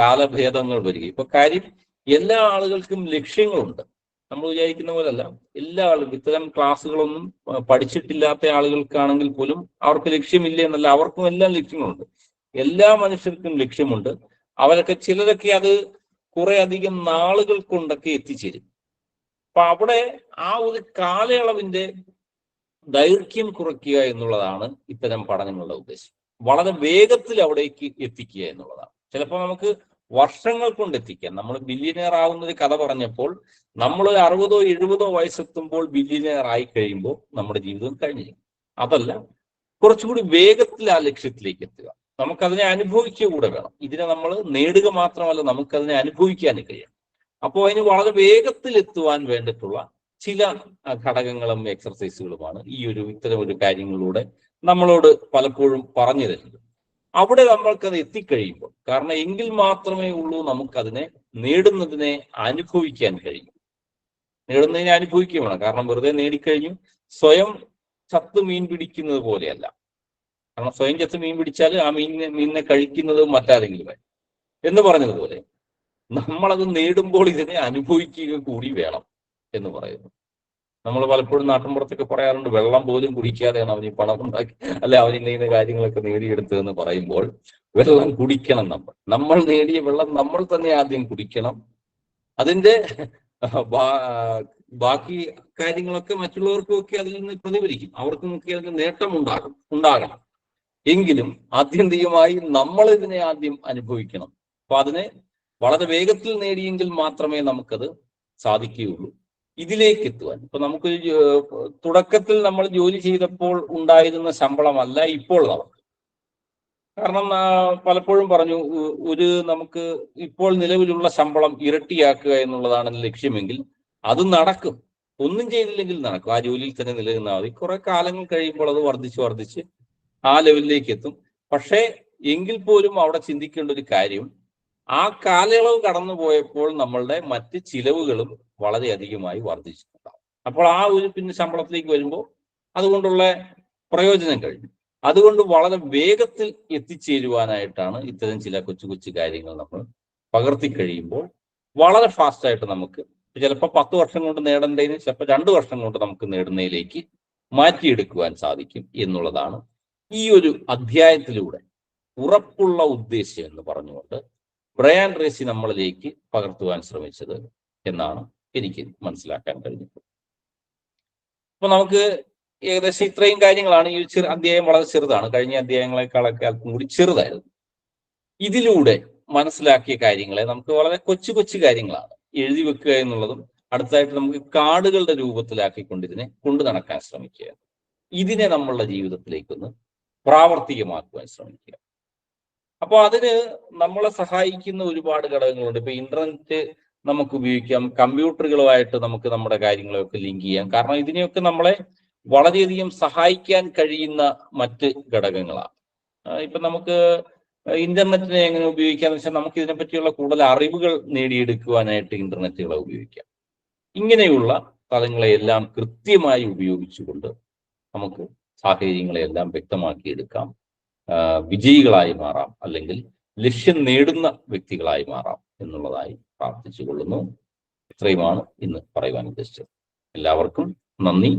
കാലഭേദങ്ങൾ വരികയും. ഇപ്പൊ കാര്യം എല്ലാ ആളുകൾക്കും ലക്ഷ്യങ്ങളുണ്ട്. നമ്മൾ വിചാരിക്കുന്ന പോലല്ല. എല്ലാ ആളുകളും ഇത്തരം ക്ലാസ്സുകളൊന്നും പഠിച്ചിട്ടില്ലാത്ത ആളുകൾക്കാണെങ്കിൽ പോലും അവർക്ക് ലക്ഷ്യമില്ല എന്നല്ല, അവർക്കും എല്ലാം ലക്ഷ്യങ്ങളുണ്ട്. എല്ലാ മനുഷ്യർക്കും ലക്ഷ്യമുണ്ട്. അവരൊക്കെ ചിലരൊക്കെ അത് കുറെ അധികം നാളുകൾ കൊണ്ടൊക്കെ എത്തിച്ചേരും. അപ്പൊ അവിടെ ആ ഒരു കാലയളവിന്റെ ദൈർഘ്യം കുറയ്ക്കുക എന്നുള്ളതാണ് ഇത്തരം പഠനങ്ങളുടെ ഉദ്ദേശം. വളരെ വേഗത്തിൽ അവിടേക്ക് എത്തിക്കുക എന്നുള്ളതാണ്. ചിലപ്പോൾ നമുക്ക് വർഷങ്ങൾ കൊണ്ട് എത്തിക്കാം. നമ്മൾ ബില്യനെയർ ആവുന്ന ഒരു കഥ പറഞ്ഞപ്പോൾ നമ്മൾ 60 70 വയസ്സെത്തുമ്പോൾ ബില്യനെയർ ആയി കഴിയുമ്പോൾ നമ്മുടെ ജീവിതം കഴിഞ്ഞിരിക്കും. അതല്ല, കുറച്ചുകൂടി വേഗത്തിൽ ആ ലക്ഷ്യത്തിലേക്ക് എത്തുക. നമുക്കതിനെ അനുഭവിക്കുക കൂടെ വേണം. ഇതിനെ നമ്മൾ നേടുക മാത്രമല്ല, നമുക്കതിനെ അനുഭവിക്കാനും കഴിയണം. അപ്പോൾ അതിന് വളരെ വേഗത്തിൽ എത്തുവാൻ വേണ്ടിയിട്ടുള്ള ചില ഘടകങ്ങളും എക്സർസൈസുകളുമാണ് ഇത്തരം ഒരു കാര്യങ്ങളിലൂടെ നമ്മളോട് പലപ്പോഴും പറഞ്ഞു തരുന്നത്. അവിടെ നമ്മൾക്കത് എത്തിക്കഴിയുമ്പോൾ, കാരണം എങ്കിൽ മാത്രമേ ഉള്ളൂ നമുക്കതിനെ നേടുന്നതിനെ അനുഭവിക്കാൻ കഴിയും. നേടുന്നതിനെ അനുഭവിക്കുക വേണം. കാരണം വെറുതെ നേടിക്കഴിഞ്ഞു സ്വയം ചത്ത് മീൻ പിടിക്കുന്നത് പോലെയല്ല. കാരണം സ്വയം ചത്ത് മീൻ പിടിച്ചാൽ ആ മീനിനെ കഴിക്കുന്നത് മറ്റാരെങ്കിലും എന്ന് പറഞ്ഞതുപോലെ നമ്മളത് നേടുമ്പോൾ ഇതിനെ അനുഭവിക്കുക കൂടി വേണം എന്ന് പറയുന്നു. നമ്മൾ പലപ്പോഴും നാട്ടിൻപുറത്തൊക്കെ പറയാറുണ്ട്, വെള്ളം പോലും കുടിക്കാതെയാണ് അവന് പണം ഉണ്ടാക്കി അല്ലെ അവൻ ഇന്ന കാര്യങ്ങളൊക്കെ നേടിയെടുത്തതെന്ന് പറയുമ്പോൾ വെള്ളം കുടിക്കണം. നമ്മൾ നേടിയ വെള്ളം നമ്മൾ തന്നെ ആദ്യം കുടിക്കണം. അതിന്റെ ബാക്കി കാര്യങ്ങളൊക്കെ മറ്റുള്ളവർക്കും ഒക്കെ അതിൽ നിന്ന് പ്രതിഫലിക്കും. അവർക്കും ഒക്കെ അതിന് നേട്ടം ഉണ്ടാകണം. എങ്കിലും ആത്യന്തികമായി നമ്മൾ ഇതിനെ ആദ്യം അനുഭവിക്കണം. അപ്പൊ അതിനെ വളരെ വേഗത്തിൽ നേടിയെങ്കിൽ മാത്രമേ നമുക്കത് സാധിക്കുകയുള്ളൂ. ഇതിലേക്ക് എത്തുവാൻ ഇപ്പൊ നമുക്ക് തുടക്കത്തിൽ നമ്മൾ ജോലി ചെയ്തപ്പോൾ ഉണ്ടായിരുന്ന ശമ്പളമല്ല ഇപ്പോൾ നമുക്ക്. കാരണം പലപ്പോഴും പറഞ്ഞു നമുക്ക് ഇപ്പോൾ നിലവിലുള്ള ശമ്പളം ഇരട്ടിയാക്കുക എന്നുള്ളതാണ് ലക്ഷ്യമെങ്കിൽ അത് നടക്കും. ഒന്നും ചെയ്തില്ലെങ്കിൽ നടക്കും. ആ ജോലിയിൽ തന്നെ നിലനിന്നാൽ മതി. കുറെ കാലങ്ങൾ കഴിയുമ്പോൾ അത് വർദ്ധിച്ച് ആ ലെവലിലേക്ക് എത്തും. പക്ഷേ എങ്കിൽ പോലും അവിടെ ചിന്തിക്കേണ്ട ഒരു കാര്യം, ആ കാലയളവ് കടന്നു പോയപ്പോൾ നമ്മളുടെ മറ്റ് ചിലവുകളും വളരെയധികമായി വർദ്ധിച്ചിട്ടുണ്ടാവും. അപ്പോൾ ആ ഒരു പിന്നെ ശമ്പളത്തിലേക്ക് വരുമ്പോൾ അതുകൊണ്ടുള്ള പ്രയോജനം കഴിഞ്ഞു. അതുകൊണ്ട് വളരെ വേഗത്തിൽ എത്തിച്ചേരുവാനായിട്ടാണ് ഇത്തരം ചില കൊച്ചു കൊച്ചു കാര്യങ്ങൾ നമ്മൾ പകർത്തി കഴിയുമ്പോൾ വളരെ ഫാസ്റ്റായിട്ട് നമുക്ക് ചിലപ്പോൾ 10 വർഷം കൊണ്ട് നേടേണ്ടതിന് ചിലപ്പോൾ 2 വർഷം കൊണ്ട് നമുക്ക് നേടുന്നതിലേക്ക് മാറ്റിയെടുക്കുവാൻ സാധിക്കും എന്നുള്ളതാണ് ഈ ഒരു അധ്യായത്തിലൂടെ ഉറപ്പുള്ള ഉദ്ദേശ്യം എന്ന് പറഞ്ഞുകൊണ്ട് ബ്രയാൻ ട്രേസി നമ്മളിലേക്ക് പകർത്തുവാൻ ശ്രമിച്ചത് എന്നാണ് എനിക്ക് മനസ്സിലാക്കാൻ കഴിഞ്ഞത്. അപ്പൊ നമുക്ക് ഏകദേശം ഇത്രയും കാര്യങ്ങളാണ്. ഈ അധ്യായം വളരെ ചെറുതാണ്, കഴിഞ്ഞ അധ്യായങ്ങളെക്കാളൊക്കെ അല്പം കൂടി ചെറുതായിരുന്നു. ഇതിലൂടെ മനസ്സിലാക്കിയ കാര്യങ്ങളെ നമുക്ക് വളരെ കൊച്ചു കൊച്ചു കാര്യങ്ങളാണ് എഴുതി വെക്കുക എന്നുള്ളതും അടുത്തായിട്ട് നമുക്ക് കാർഡുകളുടെ രൂപത്തിലാക്കിക്കൊണ്ട് ഇതിനെ കൊണ്ടു നടക്കാൻ ശ്രമിക്കുക. ഇതിനെ നമ്മളുടെ ജീവിതത്തിലേക്കൊന്ന് പ്രാവർത്തികമാക്കുവാൻ ശ്രമിക്കുക. അപ്പോൾ അതിന് നമ്മളെ സഹായിക്കുന്ന ഒരുപാട് ഘടകങ്ങളുണ്ട്. ഇപ്പൊ ഇന്റർനെറ്റ് നമുക്ക് ഉപയോഗിക്കാം, കമ്പ്യൂട്ടറുകളുമായിട്ട് നമുക്ക് നമ്മുടെ കാര്യങ്ങളെയൊക്കെ ലിങ്ക് ചെയ്യാം. കാരണം ഇതിനെയൊക്കെ നമ്മളെ വളരെയധികം സഹായിക്കാൻ കഴിയുന്ന മറ്റ് ഘടകങ്ങളാണ്. ഇപ്പൊ നമുക്ക് ഇന്റർനെറ്റിനെ എങ്ങനെ ഉപയോഗിക്കാന്ന് വെച്ചാൽ നമുക്ക് ഇതിനെ പറ്റിയുള്ള കൂടുതൽ അറിവുകൾ നേടിയെടുക്കുവാനായിട്ട് ഇന്റർനെറ്റുകളെ ഉപയോഗിക്കാം. ഇങ്ങനെയുള്ള തലങ്ങളെയെല്ലാം കൃത്യമായി ഉപയോഗിച്ചുകൊണ്ട് നമുക്ക് സാഹചര്യങ്ങളെയെല്ലാം വ്യക്തമാക്കിയെടുക്കാം, വിജയികളായി മാറാം, അല്ലെങ്കിൽ ലക്ഷ്യം നേടുന്ന വ്യക്തികളായി മാറാം എന്നുള്ളതായി പ്രാർത്ഥിച്ചു കൊള്ളുന്നു. ഇത്രയുമാണ് ഇന്ന് പറയുവാൻ ഉദ്ദേശിച്ചത്. എല്ലാവർക്കും നന്ദി.